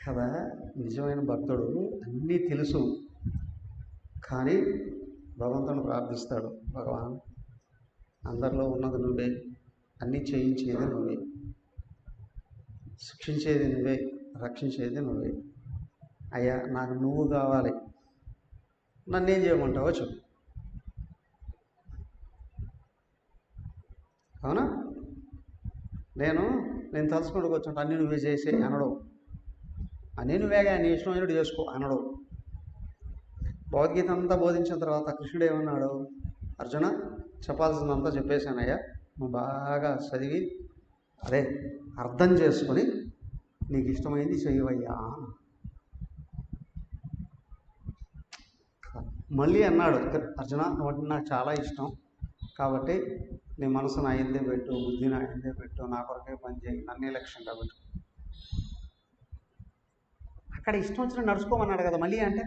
కదా. నిజమైన భక్తుడు అన్నీ తెలుసు, కానీ భగవంతుని ప్రార్థిస్తాడు. భగవాన్, అందరిలో ఉన్నది నువ్వే, అన్నీ చేయించేది నువ్వే, శిక్షించేది నువ్వే, రక్షించేది నువ్వే. అయ్యా నాకు నువ్వు కావాలి, నన్నేం చేయమంటావో చెప్పు. అవునా? నేను తలుచుకుంటూ కూర్చుంటా, అన్నీ నువ్వే చేసే అనడు. అన్నీ నువ్వేగా, నీ ఇష్టమైనట్టు చేసుకో అనడు. భగవద్గీత అంతా బోధించిన తర్వాత కృష్ణుడు ఏమన్నాడు? అర్జున, చెప్పాల్సిందంతా చెప్పేశానయ్యా, నువ్వు బాగా చదివి అదే అర్థం చేసుకొని నీకు ఇష్టమైంది చెయ్యవయ్యా. మళ్ళీ అన్నాడు, అర్జున నువ్వు నాకు చాలా ఇష్టం కాబట్టి నీ మనసు నా ఎందే పెట్టు, బుద్ధి నా ఎందే పెట్టు, నా కొరకే పని చేయి, నన్నే లక్ష్యంగా పెట్టు. అక్కడ ఇష్టం వచ్చిన నడుచుకోమన్నాడు కదా. మళ్ళీ అంటే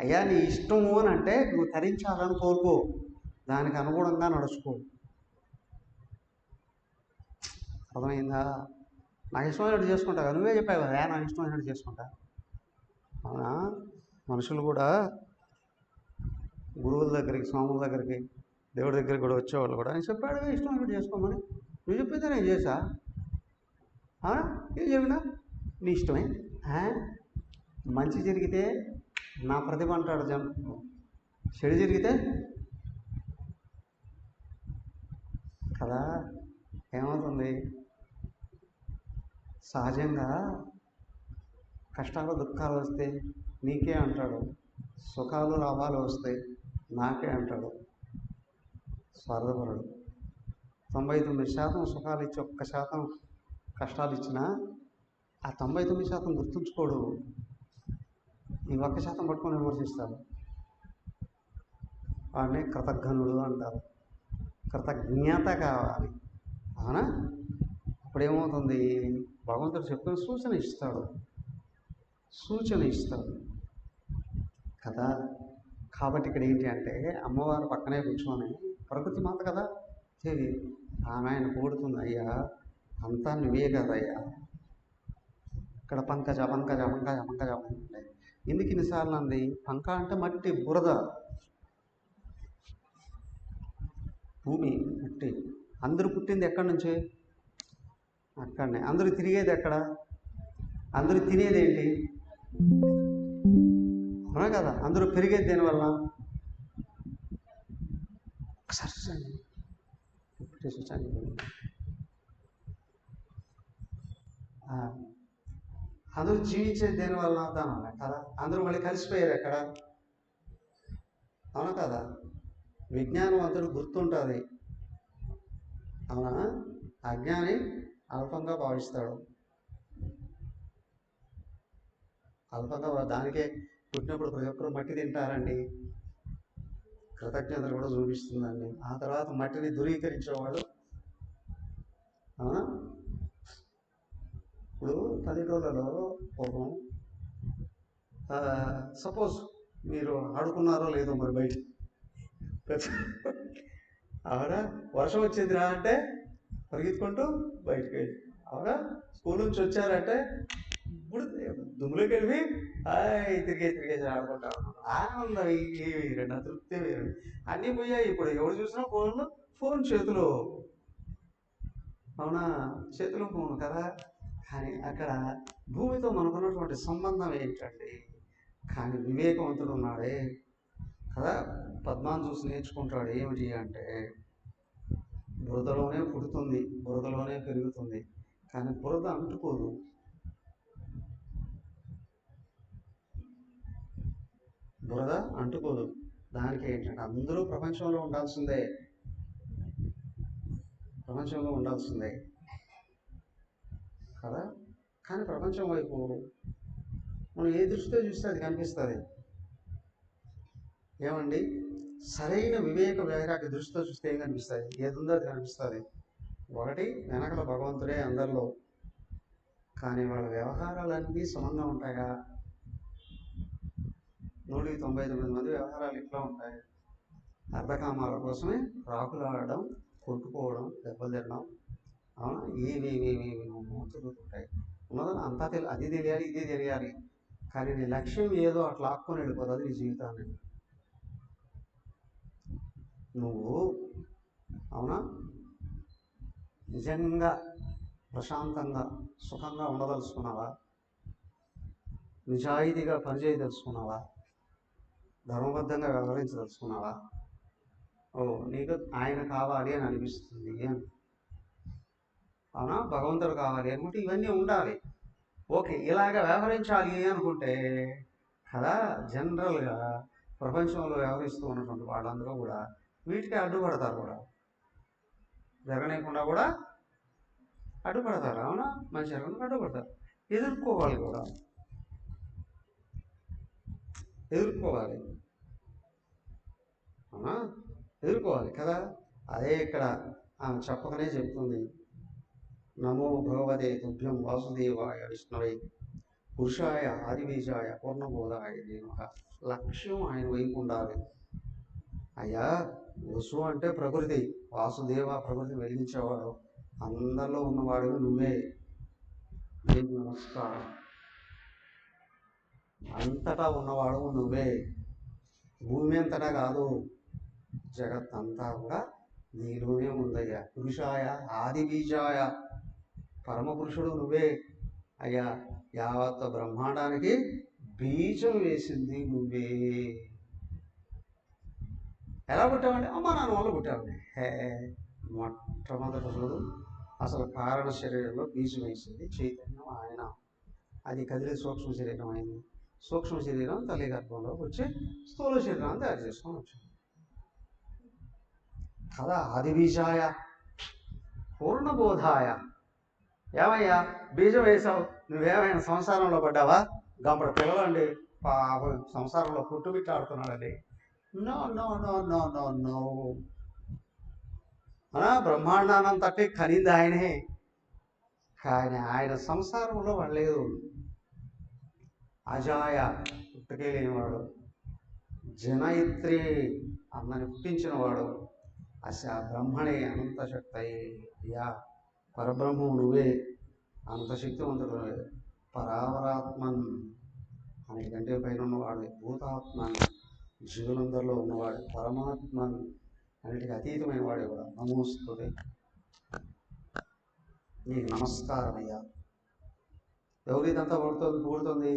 అయ్యా నీ ఇష్టము అని అంటే నువ్వు తరించాలని కోరుకో, దానికి అనుగుణంగా నడుచుకో. అర్థమైందా? నాకు ఇష్టమైనట్టు చేసుకుంటా కదా, నువ్వే చెప్పావు కదా నాకు ఇష్టమైనట్టు చేసుకుంటా. అవునా? మనుషులు కూడా గురువుల దగ్గరికి, స్వాముల దగ్గరికి, దేవుడి దగ్గరికి కూడా వచ్చేవాళ్ళు కూడా ఆయన చెప్పాడు ఇష్టమైనట్టు చేసుకోమని. నువ్వు చెప్పేదే నేను చేసా. ఏం జరిగినా నీ ఇష్టమే. మంచి జరిగితే నా ప్రతిభ అంటాడు చెడు జరిగితే కదా ఏమవుతుంది? సహజంగా కష్టాలు దుఃఖాలు వస్తే నీకే అంటాడు, సుఖాలు లాభాలు వస్తే నాకే అంటాడు. స్వార్థపరుడు. 99% సుఖాలు ఇచ్చి 1% కష్టాలు ఇచ్చినా ఆ 99% గుర్తుంచుకోడు, ఈ 1% పట్టుకొని విమర్శిస్తాడు. వాడిని కృతజ్ఞనుడు అంటారు. కృతజ్ఞత కావాలి. అవునా? అప్పుడేమవుతుంది? భగవంతుడు చెప్పిన సూచన ఇస్తాడు కదా. కాబట్టి ఇక్కడ ఏంటి అంటే అమ్మవారు పక్కనే కూర్చొని, ప్రకృతి మాత కదా దేవి, ఆమె ఆయన పొగుడుతుంది, అయ్యా అంతా నువ్వే కదయ్యా. ఇక్కడ పంకజ పంకజ పంకజ పంకజ ఉంటాయి. ఎందుకు ఇన్నిసార్లు అంది? పంక అంటే మట్టి, బురద, భూమి, మట్టి. అందరూ పుట్టింది ఎక్కడి నుంచి? అక్కడనే. అందరూ తిరిగేది ఎక్కడ? అందరూ తినేది ఏంటి? అవునా కదా? అందరూ పెరిగేది దేనివల్ల? ఒకసారి చూసండి, ఇప్పుడే చూసాను అందరూ జీవించేది దేనివల్ల? దానివల్ల కదా. అందరూ మళ్ళీ కలిసిపోయారు ఎక్కడ? అవునా కదా? విజ్ఞానవంతుడు గుర్తుంటుంది, అవునా? అజ్ఞాని అల్పంగా భావిస్తాడు. అల్పంగా దానికే పుట్టినప్పుడు ప్రతి ఒక్కరు మట్టి తింటారండి, కృతజ్ఞతలు కూడా చూపిస్తుందండి. ఆ తర్వాత మట్టిని ధృవీకరించేవాడు, అవునా? ఇప్పుడు పల్లెటూళ్ళలో పూర్వం సపోజ్ మీరు ఆడుకున్నారో లేదో మరి బయట అవునా, వర్షం వచ్చిందిరా అంటే పరిగెత్తుకుంటూ బయటకు వెళ్ళి, అవునా, స్కూల్ నుంచి వచ్చారంటే ఇప్పుడు దుమ్ములోకి వెళ్ళి తిరిగేసి ఆడుకుంటా ఉన్నాను. ఆనందం వేరండి, తృప్తి వేరండి. అన్నీ పోయాయి. ఇప్పుడు ఎవరు చూసినా ఫోన్ చేతిలో, అవునా, చేతిలో ఫోన్ కదా. కానీ అక్కడ భూమితో మనకున్నటువంటి సంబంధం ఏంటండి? కానీ వివేకవంతుడు ఉన్నాడే కదా, పద్మాన్ని చూసి నేర్చుకుంటాడు. ఏమిటి అంటే బురదలోనే పుడుతుంది, బురదలోనే పెరుగుతుంది, కానీ బురద అంటుకోదు. బురద అంటుకోదు. దానికి ఏంటంటే అందరూ ప్రపంచంలో ఉండాల్సిందే, ప్రపంచంలో ఉండాల్సిందే కదా. కానీ ప్రపంచం వైపు మనం ఏ దృష్టితో చూస్తే అది కనిపిస్తుంది. ఏమండి, సరైన వివేక వైరాగ్య దృష్టితో చూస్తే ఏం కనిపిస్తుంది? ఏది ఉందో అది కనిపిస్తుంది. ఒకటి, వెనకల భగవంతుడే అందరిలో, కానీ వాళ్ళ వ్యవహారాలన్నీ సమంగా ఉంటాయా? 199 మంది వ్యవహారాలు ఇట్లా ఉంటాయి. అర్ధకామాల కోసమే రాకులాడడం, కొట్టుకోవడం, దెబ్బలు తినడం, అవునా, ఏమేమి తిరుగుతుంటాయి. ఉన్నదని అంతా అది తెలియాలి, ఇది తెలియాలి, కానీ నీ లక్ష్యం ఏదో అట్లా ఆక్కుని వెళ్ళిపోతుంది నీ జీవితాన్ని. నువ్వు, అవునా, నిజంగా ప్రశాంతంగా సుఖంగా ఉండదలుచుకున్నావా? నిజాయితీగా పనిచేయదలుచుకున్నావా? ధర్మబద్ధంగా వ్యవహరించదలుచుకున్నావా? నీకు ఆయన కావాలి అని అనిపిస్తుంది, అవునా, భగవంతుడు కావాలి అనుకుంటే ఇవన్నీ ఉండాలి. ఓకే, ఇలాగ వ్యవహరించాలి అనుకుంటే కదా, జనరల్గా ప్రపంచంలో వ్యవహరిస్తూ ఉన్నటువంటి వాళ్ళందరూ కూడా వీటికి అడ్డుపడతారు, కూడా జరగనీయకుండా కూడా అడ్డుపడతారు. అవునా, మంచి జరగకుండా అడ్డుపడతారు. ఎదుర్కోవాలి కూడా, ఎదుర్కోవాలి, అవునా, ఎదుర్కోవాలి కదా. అదే ఇక్కడ ఆమె చెప్పకనే చెప్తుంది, నమో భగవతే తుభ్యం వాసుదేవాయ విష్ణవే పురుషాయ ఆదిబీజాయ పూర్ణబోధాయ నమః. లక్ష్యం ఆయన వైపు ఉండాలి. అయ్యా, వసు అంటే ప్రకృతి, వాసుదేవ ప్రకృతిని వెలిగించేవాడు, అందరిలో ఉన్నవాడు నువ్వే, నీకు నమస్కారం. అంతటా ఉన్నవాడు నువ్వే, భూమి అంతటా కాదు, జగత్ అంతా కూడా నీలోనే ఉందయ్యా. పురుషాయ ఆదిబీజాయ, పరమ పురుషుడు నువ్వే అయ్యా. యావత్ బ్రహ్మాండానికి బీజం వేసింది నువ్వే. ఎలా పుట్టావండి? అమ్మ నాన్న వల్ల పుట్టావండి. మొట్టమొదటి చూడు, అసలు కారణ శరీరంలో బీజం వేసింది చైతన్యం ఆయన. అది కదిలే సూక్ష్మ శరీరం అయింది. సూక్ష్మ శరీరం తల్లి గర్భంలోకి వచ్చి స్థూల శరీరాన్ని తయారు చేసుకొని వచ్చింది కదా. ఆదిబీజాయ పూర్ణబోధాయ. ఏమయ్యా, బీజం వేసావు, నువ్వేమైనా సంసారంలో పడ్డావా? గంపడ పిల్లలండి పాపం సంసారంలో పుట్టుబిట్టి ఆడుతున్నాడండి. No no no no no no. బ్రహ్మాండానం తట్టి కనింది ఆయనే, కానీ ఆయన సంసారంలో పడలేదు. అజాయ, పుట్టుకే లేనివాడు. జనయిత్రి, అందరిని పుట్టించినవాడు. అస బ్రహ్మణే అనంత శక్తి అయ్యా, పరబ్రహ్మం నువ్వే, అనంత శక్తివంతుడు. పరావరాత్మన్, అన్నిటికంటే పైన ఉన్నవాడు. భూతాత్మన్, జీవులందరిలో ఉన్నవాడు. పరమాత్మన్, అన్నిటికీ అతీతమైన వాడే కూడా. నమోస్తుతే, నీకు నమస్కారం అయ్యా. ఎవరు ఇదంతా పొగుడుతుంది?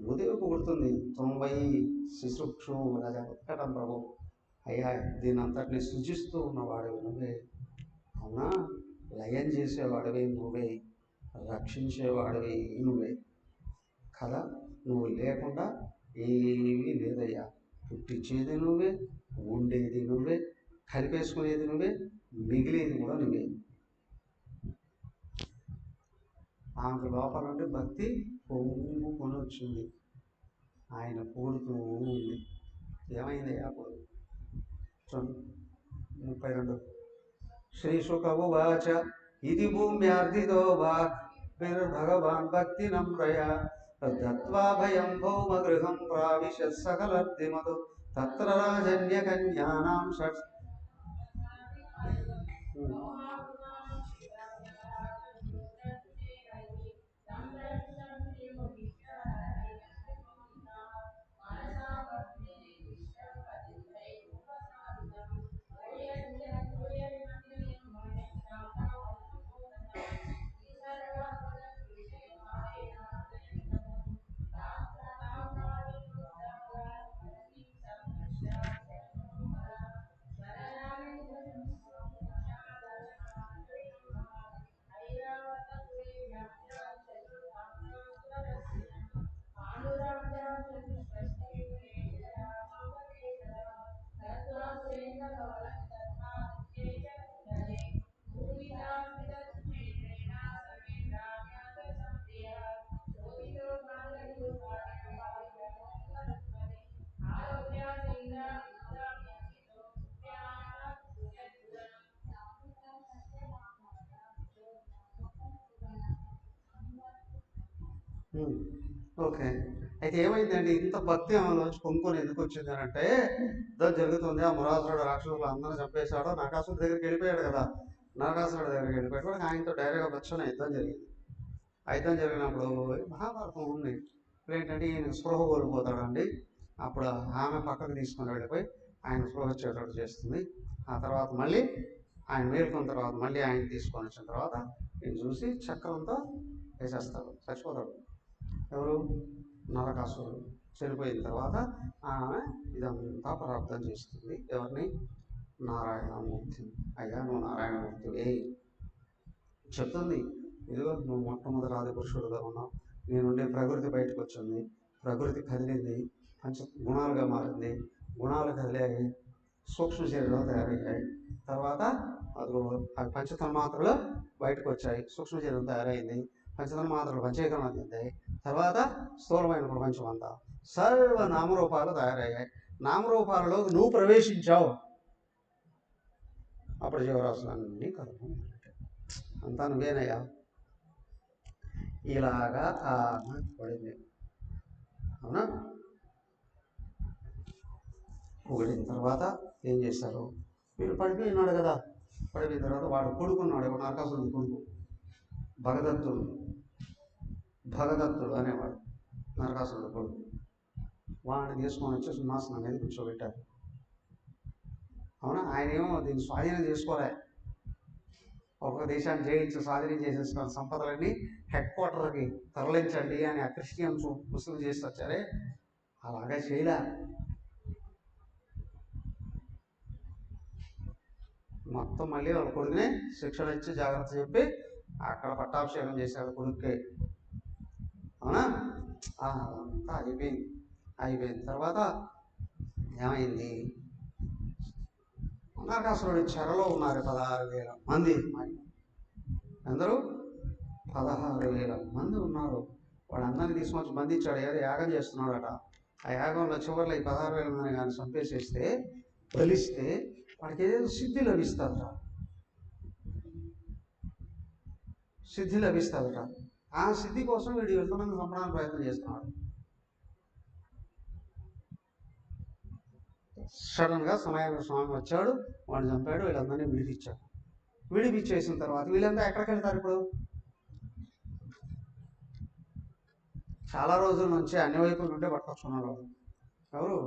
భూదేవి పొగుడుతుంది. తొంభై శిశుక్షు ఉత్కటం ప్రభు. అయ్యా, దీని అంతటిని సృజిస్తూ ఉన్నవాడివి నువ్వే, అవునా, లయం చేసేవాడివి నువ్వే, రక్షించేవాడివి నువ్వే కదా. నువ్వు లేకుండా ఏమీ లేదయ్యా. పుట్టించేది నువ్వే, ఉండేది నువ్వే, కలిపేసుకునేది నువ్వే, మిగిలేది కూడా నువ్వే. ఆమెకు లోపల నుండి భక్తి పొంగుకొని వచ్చింది, ఆయన పొగుడుతూ ఉంది. ఏమైంది అప్పుడు? 32. శ్రీ శుక ఉవాచ ఇది భూమ్యార్ధితో వా భగవాన్ భక్తి నమ్రయ దత్వా భయం భౌమగృహం ప్రావిశత్ సకలర్దిమతు తత్ర రాజన్య కన్యానాం షట్ ఓకే. అయితే ఏమైందండి, ఇంత భక్తి ఆమెలోంచి పొంగుకొని ఎందుకు వచ్చింది అని అంటే, యుద్ధం జరుగుతుంది, ఆ మురాసురుడు రాక్షసులు అందరూ చంపేశాడు, నరకాసురుడి దగ్గరికి వెళ్ళిపోయాడు కదా. నరకాసురుడి దగ్గరికి వెళ్ళిపోయాడు, ఆయనతో డైరెక్ట్గా వచ్చాను యుద్ధం జరిగింది. యుద్ధం జరిగినప్పుడు మహాభారతం ఉంది. ఇప్పుడు ఏంటంటే ఈయన స్పృహ కోల్పోతాడండి. అప్పుడు ఆమె పక్కకు తీసుకొని వెళ్ళిపోయి ఆయన స్పృహ వచ్చేటట్టు చేస్తుంది. ఆ తర్వాత మళ్ళీ ఆయన మేలుకున్న తర్వాత మళ్ళీ ఆయన తీసుకొని వచ్చిన తర్వాత ఈయన చూసి చక్రంతో వేసేస్తాడు, చచ్చిపోతాడు. ఎవరు? నరకాసురుడు. చనిపోయిన తర్వాత ఆమె ఇదంతా ప్రార్థన చేస్తుంది. ఎవరిని? నారాయణమూర్తి. అయ్యా నువ్వు నారాయణమూర్తివే చెప్తుంది. ఇదిగో నువ్వు మొట్టమొదటి ఆది పురుషుడుగా ఉన్నావు, నేనుండే ప్రకృతి బయటకు వచ్చింది, ప్రకృతి కదిలింది, పంచ గుణాలుగా మారింది, గుణాలు కదిలాయి, సూక్ష్మ శరీరం తయారయ్యాయి. తర్వాత అదిగో అవి పంచతన్మాత్రలు బయటకు వచ్చాయి, సూక్ష్మ శరీరం తయారైంది, పంచతన్మాత్రలు పంచీకరణ చెందాయి. తర్వాత స్థూలమైన ప్రపంచం అంతా సర్వ నామరూపాలు తయారయ్యాయి. నామరూపాలలో నువ్వు ప్రవేశించావు. అప్పుడు జీవరాశులన్నీ కలుపు అంతా నువ్వేనయ్యా. ఇలాగా పడింది. అవునా? పొగిడిన తర్వాత ఏం చేశారు? వీళ్ళు పడిపోయినాడు కదా. పడిపోయిన తర్వాత వాడు కొడుకున్నాడు, నరకాసురుడి కొడుకు భగదత్తుడు. భగదత్తుడు అనేవాడు నరకాసురుడి కొడుకు. వాడిని తీసుకొని వచ్చి సింహాసనం మీద కూర్చోబెట్టారు. అవునా? ఆయన ఏమో దీన్ని స్వాధీనం చేసుకోలే. ఒక్కొక్క దేశాన్ని జయించి స్వాధీనం చేసేసుకున్న సంపదలన్నీ హెడ్ క్వార్టర్కి తరలించండి అని ఆ క్రిస్టియన్స్ ముస్లిం చేసి వచ్చారే, అలాగే చేయలే. మొత్తం మళ్ళీ వాళ్ళ కొడుకునే శిక్షణ ఇచ్చి జాగ్రత్త చెప్పి అక్కడ పట్టాభిషేకం చేశాడు కొడుక్కి. అవునా? అంతా అయిపోయింది. అయిపోయిన తర్వాత ఏమైంది? నరకాసురుడి చెరలో ఉన్నారు 16,000 మంది. అందరూ 16,000 మంది ఉన్నారు. వాళ్ళందరినీ తీసుకొచ్చి బంధించాడు. ఏదో యాగం చేస్తున్నాడట. ఆ యాగంలో చివరిలో ఈ 16,000 మంది కానీ చంపేసేస్తే, బలిస్తే వాడికి ఏదో సిద్ధి లభిస్తుందట. సిద్ధి లభిస్తుందట. ఆ సిద్ధి కోసం వీడు ఎంతమంది చంపడానికి ప్రయత్నం చేస్తున్నాడు. సడన్గా సమయానికి స్వామి వచ్చాడు, వాడిని చంపాడు, వీళ్ళందరినీ విడిపించాడు. విడిపించేసిన తర్వాత వీళ్ళంతా ఎక్కడికి వెళ్తారు ఇప్పుడు? చాలా రోజుల నుంచి అన్ని వైపుల నుండే పట్టుకొచ్చుకున్నారు. ఎవరు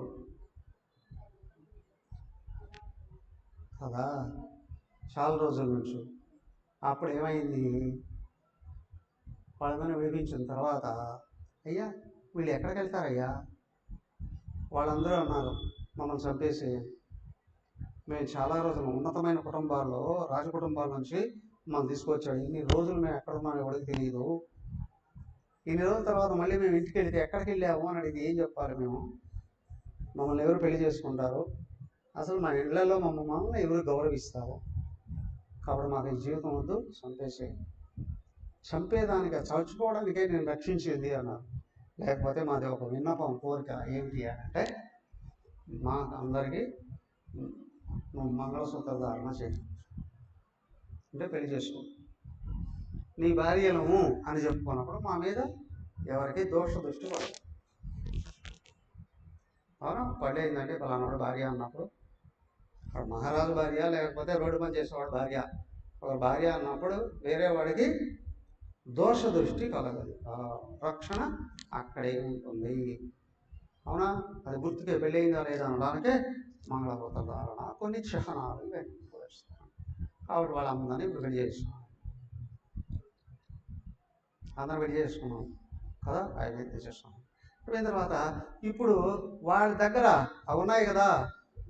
కదా? చాలా రోజుల నుంచి. అప్పుడు ఏమైంది? వాళ్ళందరినీ విడిపించిన తర్వాత, అయ్యా వీళ్ళు ఎక్కడికి వెళ్తారయ్యా? వాళ్ళందరూ అన్నారు, మమ్మల్ని చంపేసి మేము చాలా రోజులు ఉన్నతమైన కుటుంబాల్లో, రాజ కుటుంబాల నుంచి మనం తీసుకొచ్చాడు. ఇన్ని రోజులు మేము ఎక్కడున్నామో ఎవరికి తెలియదు. ఇన్ని రోజుల తర్వాత మళ్ళీ మేము ఇంటికి వెళితే ఎక్కడికి వెళ్ళాము అని అడిగితే ఏం చెప్పాలి మేము? మమ్మల్ని ఎవరు పెళ్లి చేసుకుంటారు? అసలు మా ఇళ్లలో మమ్మల్ని ఎవరు గౌరవిస్తారు? కాబట్టి మాకు ఈ జీవితం వద్దు, చంపేసే. చంపేదానికి చచ్చిపోవడానికే నేను రక్షించింది అన్నారు. లేకపోతే మాది ఒక విన్నపం, కోరిక. ఏమిటి అంటే, మాకు అందరికీ నువ్వు మంగళసూత్ర ధారణ చేయి, అంటే పెళ్లి చేసుకో. నీ భార్యలము అని చెప్పుకున్నప్పుడు మా మీద ఎవరికి దోష దృష్టి పడదు. అవునా? పడేందంటే ఫలానాడు భార్య అన్నప్పుడు వాడు మహారాజు భార్య లేకపోతే రోడ్డు పని చేసేవాడు భార్య, ఒక భార్య అన్నప్పుడు వేరే వాడికి దోష దృష్టి కలగదు. రక్షణ అక్కడే ఉంటుంది. అవునా? అది గుర్తుకే పెళ్ళయిందా లేదా అనడానికే మంగళసూత్ర ధారణ, కొన్ని చిహ్నాలు ప్రదర్శిస్తాను. కాబట్టి వాళ్ళందరినీ ఇప్పుడు పెళ్లి చేస్తున్నాం, అందరం పెళ్లి చేసుకున్నాం కదా, ఆయన తెచ్చేస్తున్నాం. అయిన తర్వాత ఇప్పుడు వాళ్ళ దగ్గర అవి ఉన్నాయి కదా,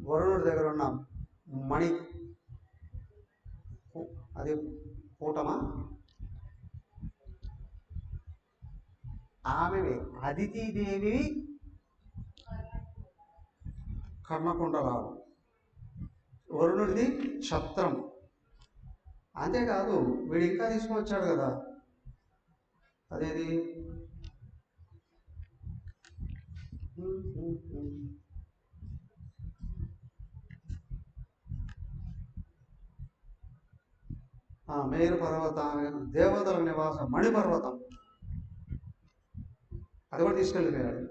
వరుణుడి దగ్గర ఉన్న మణి, అది కూటమా, ఆమెవి అదితిదేవి కర్ణకుండలాలు, వరుణుడిది ఛత్రం. అంతేకాదు వీడు ఇంకా తీసుకొని వచ్చాడు కదా, అదేది మేరు పర్వతం, దేవతల నివాసం మణిపర్వతం, అది కూడా తీసుకెళ్ళిపోయాడు.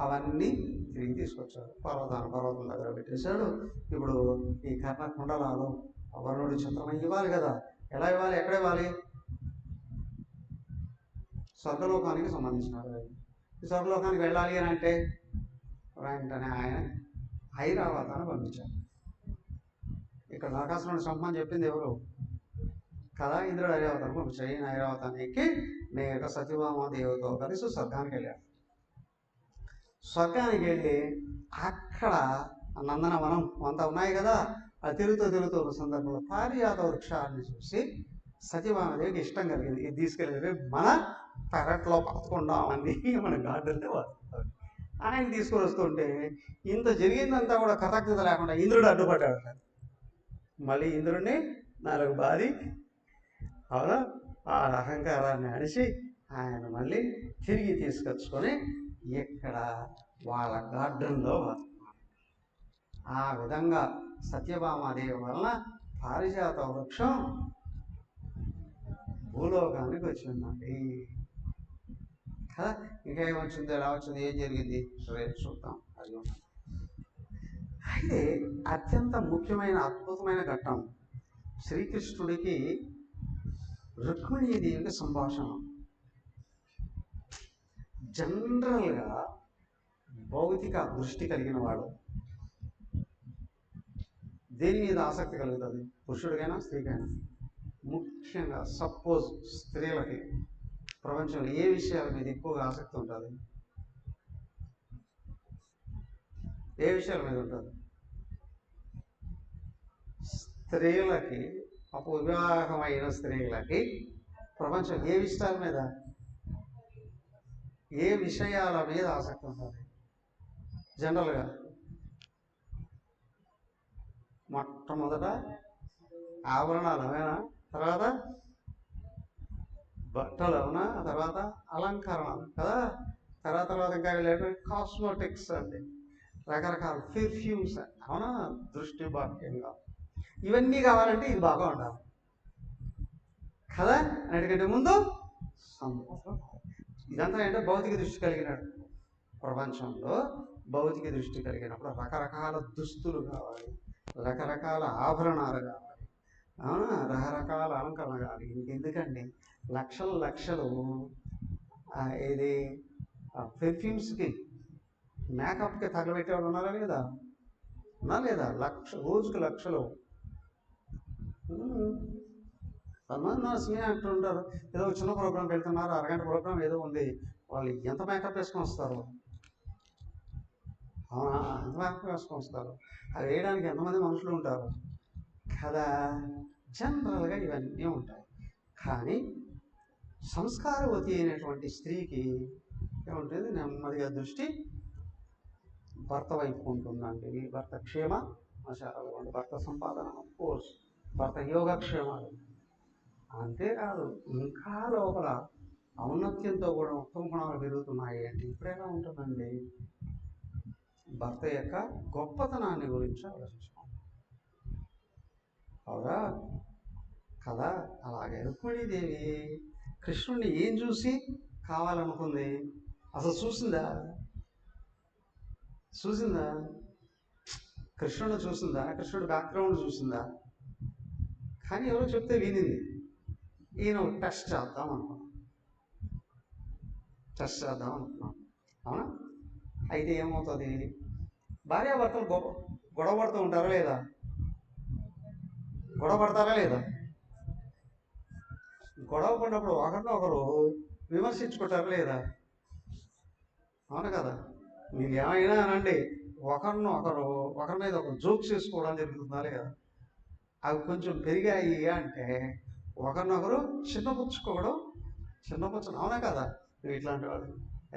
అవన్నీ తిరిగి తీసుకొచ్చాడు, పర్వతం దగ్గర పెట్టేశాడు. ఇప్పుడు ఈ కర్ణ కుండలాలు వరుణుడి ఛత్రం ఇవ్వాలి కదా, ఎలా ఇవ్వాలి, ఎక్కడ ఇవ్వాలి? స్వర్గలోకానికి సంబంధించినవి. ఈ స్వర్గలోకానికి వెళ్ళాలి అని అంటే వెంటనే ఆయన ఐరావతాన్ని పంపించారు. ఇక్కడ నరకాసురుని సంహం చెప్పింది ఎవరు కదా, ఇంద్రుడు ఐరావతాన్ని పంపించాడు. ఈయన ఐరావతాన్ని ఎక్కి నేరుగా సత్యభామ దేవతో కలిసి స్వర్గానికి వెళ్ళాడు. స్వర్గానికి వెళ్ళి అక్కడ నందనవనం అంతా ఉన్నాయి కదా, అది తిరుగుతూ సందర్భంలో పారిజాత వృక్షాన్ని చూసి సత్యభామదేవికి ఇష్టం కలిగింది. ఇది తీసుకెళ్ళి మన పెరట్లో పడుకుందామని మన గార్డెన్లో వాడుతారు. ఆయన తీసుకొని వస్తుంటే ఇంత జరిగిందంతా కూడా కృతజ్ఞత లేకుండా ఇంద్రుడు అడ్డుపడ్డాడు. మళ్ళీ ఇంద్రుడిని 4 బారి అవునా ఆ అహంకారాన్ని అడిచి ఆయన మళ్ళీ తిరిగి తీసుకొచ్చుకొని ఇక్కడ వాళ్ళ గార్డెన్లో వాడుతున్నారు. ఆ విధంగా సత్యభామాదేవి వలన పారిజాత వృక్షం భూలోకానికి వచ్చిందండి కదా. ఇంకా ఏమొచ్చింది, ఎలా వచ్చింది, ఏం జరిగింది రేపు చూద్దాం. అది అయితే అత్యంత ముఖ్యమైన అద్భుతమైన ఘట్టం శ్రీకృష్ణుడికి రుక్మిణీదేవికి సంభాషణ. జనరల్గా భౌతిక దృష్టి కలిగిన వాడు దేని మీద ఆసక్తి కలుగుతుంది, పురుషుడికైనా స్త్రీకైనా. ముఖ్యంగా సపోజ్ స్త్రీలకి ప్రపంచంలో ఏ విషయాల మీద ఎక్కువగా ఆసక్తి ఉంటుంది, ఏ విషయాల మీద ఉంటుంది? స్త్రీలకి, అపవివాహమైన స్త్రీలకి ప్రపంచం ఏ విషయాల మీద, ఏ విషయాల మీద ఆసక్తి ఉంటుంది జనరల్గా? మొట్టమొదట ఆభరణాలు అవునా, తర్వాత బట్టలు అవునా, తర్వాత అలంకరణలు కదా, తర్వాత ఇంకా వెళ్ళేటువంటి కాస్మోటిక్స్ అంటే రకరకాల పెర్ఫ్యూమ్స్ అవునా, దృష్టి బాహ్యంగా ఇవన్నీ కావాలంటే ఇది బాగా ఉండాలి కదా. అన్నిటికంటే ముందు ఇదంతా ఏంటో భౌతిక దృష్టి కలిగినాడు. ప్రపంచంలో భౌతిక దృష్టి కలిగినప్పుడు రకరకాల దుస్తులు కావాలి, రకరకాల ఆభరణాలు కావాలి, అవునా, రకరకాల అలంకరణ కావాలి. ఇంకెందుకండి లక్షలు ఇది పెర్ఫ్యూమ్స్కి, మేకప్కి తగలబెట్టేవాళ్ళు ఉన్నారా లేదా? రోజుకి లక్షలు. కొంతమంది నర్సింగ్ అంటుంటారు, ఏదో చిన్న ప్రోగ్రామ్కి వెళ్తున్నారు, అరగంట ప్రోగ్రామ్ ఏదో ఉంది, వాళ్ళు ఎంత మేకప్ వేసుకొని వస్తారు, అవునా, ఎంత మేకప్ వేసుకొని వస్తారు, అది వేయడానికి ఎంతమంది మనుషులు ఉంటారు కదా. జనరల్గా ఇవన్నీ ఉంటాయి. కానీ సంస్కారవతి అయినటువంటి స్త్రీకి ఏముంటుంది, నెమ్మదిగా దృష్టి భర్త వైపు ఉంటుందండి. భర్త క్షేమ ఆచారాలు, భర్త సంపాదన, కోర్స్, భర్త యోగక్షేమాలు. అంతేకాదు ఇంకా లోపల ఔన్నత్యంతో కూడా ఉత్తమ గుణాలు పెరుగుతున్నాయి అంటే ఇప్పుడేలా ఉంటుందండి, భర్త యొక్క గొప్పతనాన్ని గురించి ఆలోచించుకోండి. అవునా, కదా. అలాగే రుక్మిణీదేవి కృష్ణుడిని ఏం చూసి కావాలనుకుంది? అసలు చూసిందా? చూసిందా? కృష్ణుడు చూసిందా? కృష్ణుడు బ్యాక్గ్రౌండ్ చూసిందా? కానీ ఎవరో చెప్తే వినింది. ఈయన టెస్ట్ చేద్దాం అనుకున్నాం. అవునా? అయితే ఏమవుతుంది? భార్యాభర్తలు గొడవ పడుతూ ఉంటారా లేదా? గొడవ పడతారా లేదా? గొడవ పడినప్పుడు ఒకరిని ఒకరు విమర్శించుకుంటారా లేదా? అవును కదా. మీరు ఏమైనా అనండి, ఒకరి మీద ఒకరు జోక్స్ చేసుకోవడం జరుగుతుందా లేదా? అవి కొంచెం పెరిగాయి అంటే ఒకరినొకరు చిన్నపుచ్చడం. అవునా కదా. నువ్వు ఇట్లాంటి వాడు,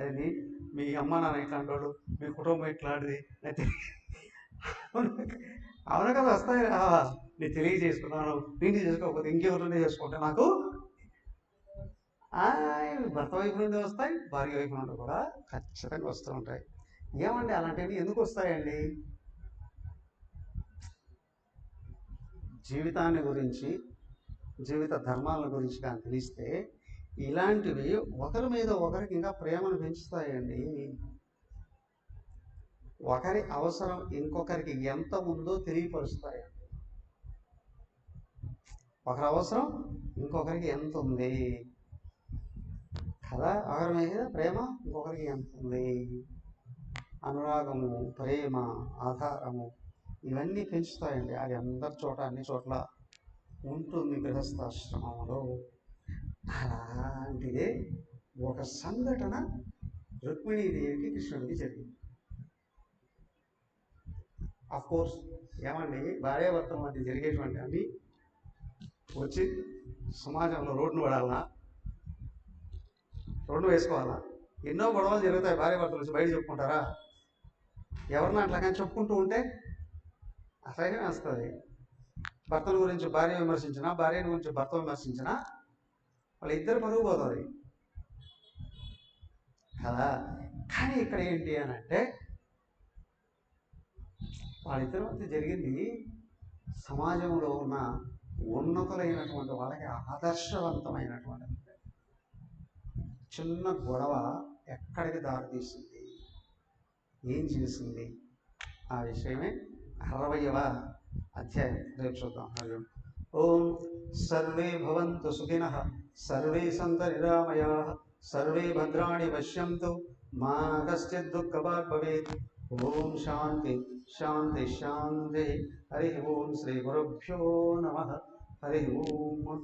అది మీ అమ్మ నాన్న ఇట్లాంటి వాడు, మీ కుటుంబం ఇట్లాంటిది, అవునా కదా. వస్తాయి. నేను తెలియజేసుకున్నాను, నేను చేసుకోకపోతే ఇంకెవరిని చేసుకుంటే నాకు భర్త వైపు నుండి వస్తాయి, భార్య వైపు నుండి కూడా ఖచ్చితంగా వస్తూ ఉంటాయి. ఏమండి అలాంటివి ఎందుకు వస్తాయండి? జీవితాన్ని గురించి, జీవిత ధర్మాల గురించి కానీ తెలిస్తే ఇలాంటివి ఒకరి మీద ఒకరికి ఇంకా ప్రేమను పెంచుతాయండి. ఒకరి అవసరం ఇంకొకరికి ఎంత ఉందో తెలియపరుస్తాయండి. ఒకరి అవసరం ఇంకొకరికి ఎంత ఉంది కదా. ఒకరి మీద ప్రేమ ఇంకొకరికి ఎంత ఉంది, అనురాగము, ప్రేమ, ఆధారము, ఇవన్నీ పెంచుతాయండి. అది అందరి చోట, అన్ని చోట్ల ఉంటుంది గృహస్థాశ్రమంలో. అలాంటిదే ఒక సంఘటన రుక్మిణీదేవికి కృష్ణుడికి జరిగింది. కోర్స్ ఏమండి, భార్యాభర్తల మధ్య జరిగేటువంటి అన్ని వచ్చి సమాజంలో రోడ్డును పడాలనా? రోడ్డు వేసుకోవాలా? ఎన్నో గొడవలు జరుగుతాయి. భార్యాభర్తలు వచ్చి బయట చెప్పుకుంటారా? ఎవరిని అట్లా కానీ చెప్పుకుంటూ ఉంటే అసహ్యం వస్తుంది. భర్తల గురించి భార్య విమర్శించినా, భార్యని గురించి భర్త విమర్శించినా వాళ్ళిద్దరు పరుగు పోతుంది కదా. కానీ ఇక్కడ ఏంటి అని అంటే, వాళ్ళిద్దరి మధ్య జరిగింది సమాజంలో ఉన్న ఉన్నతులైనటువంటి వాళ్ళకి ఆదర్శవంతమైనటువంటి చిన్న గొడవ ఎక్కడికి దారితీసింది, ఏం చేసింది, ఆ విషయమే 60వ అధ్యాయం రేపు చూద్దాం. హరి ఓం. సర్వే భవంతు సుఖినః, సర్వే సంతు నిరామయాః, సర్వే భద్రాణి పశ్యంతు, మా కశ్చిద్ దుఃఖభాగ్ భవేత్. ఓం శాంతి శాంతి శాంతి. హరి ఓం. శ్రీ గురుభ్యో నమః. హరి ఓం.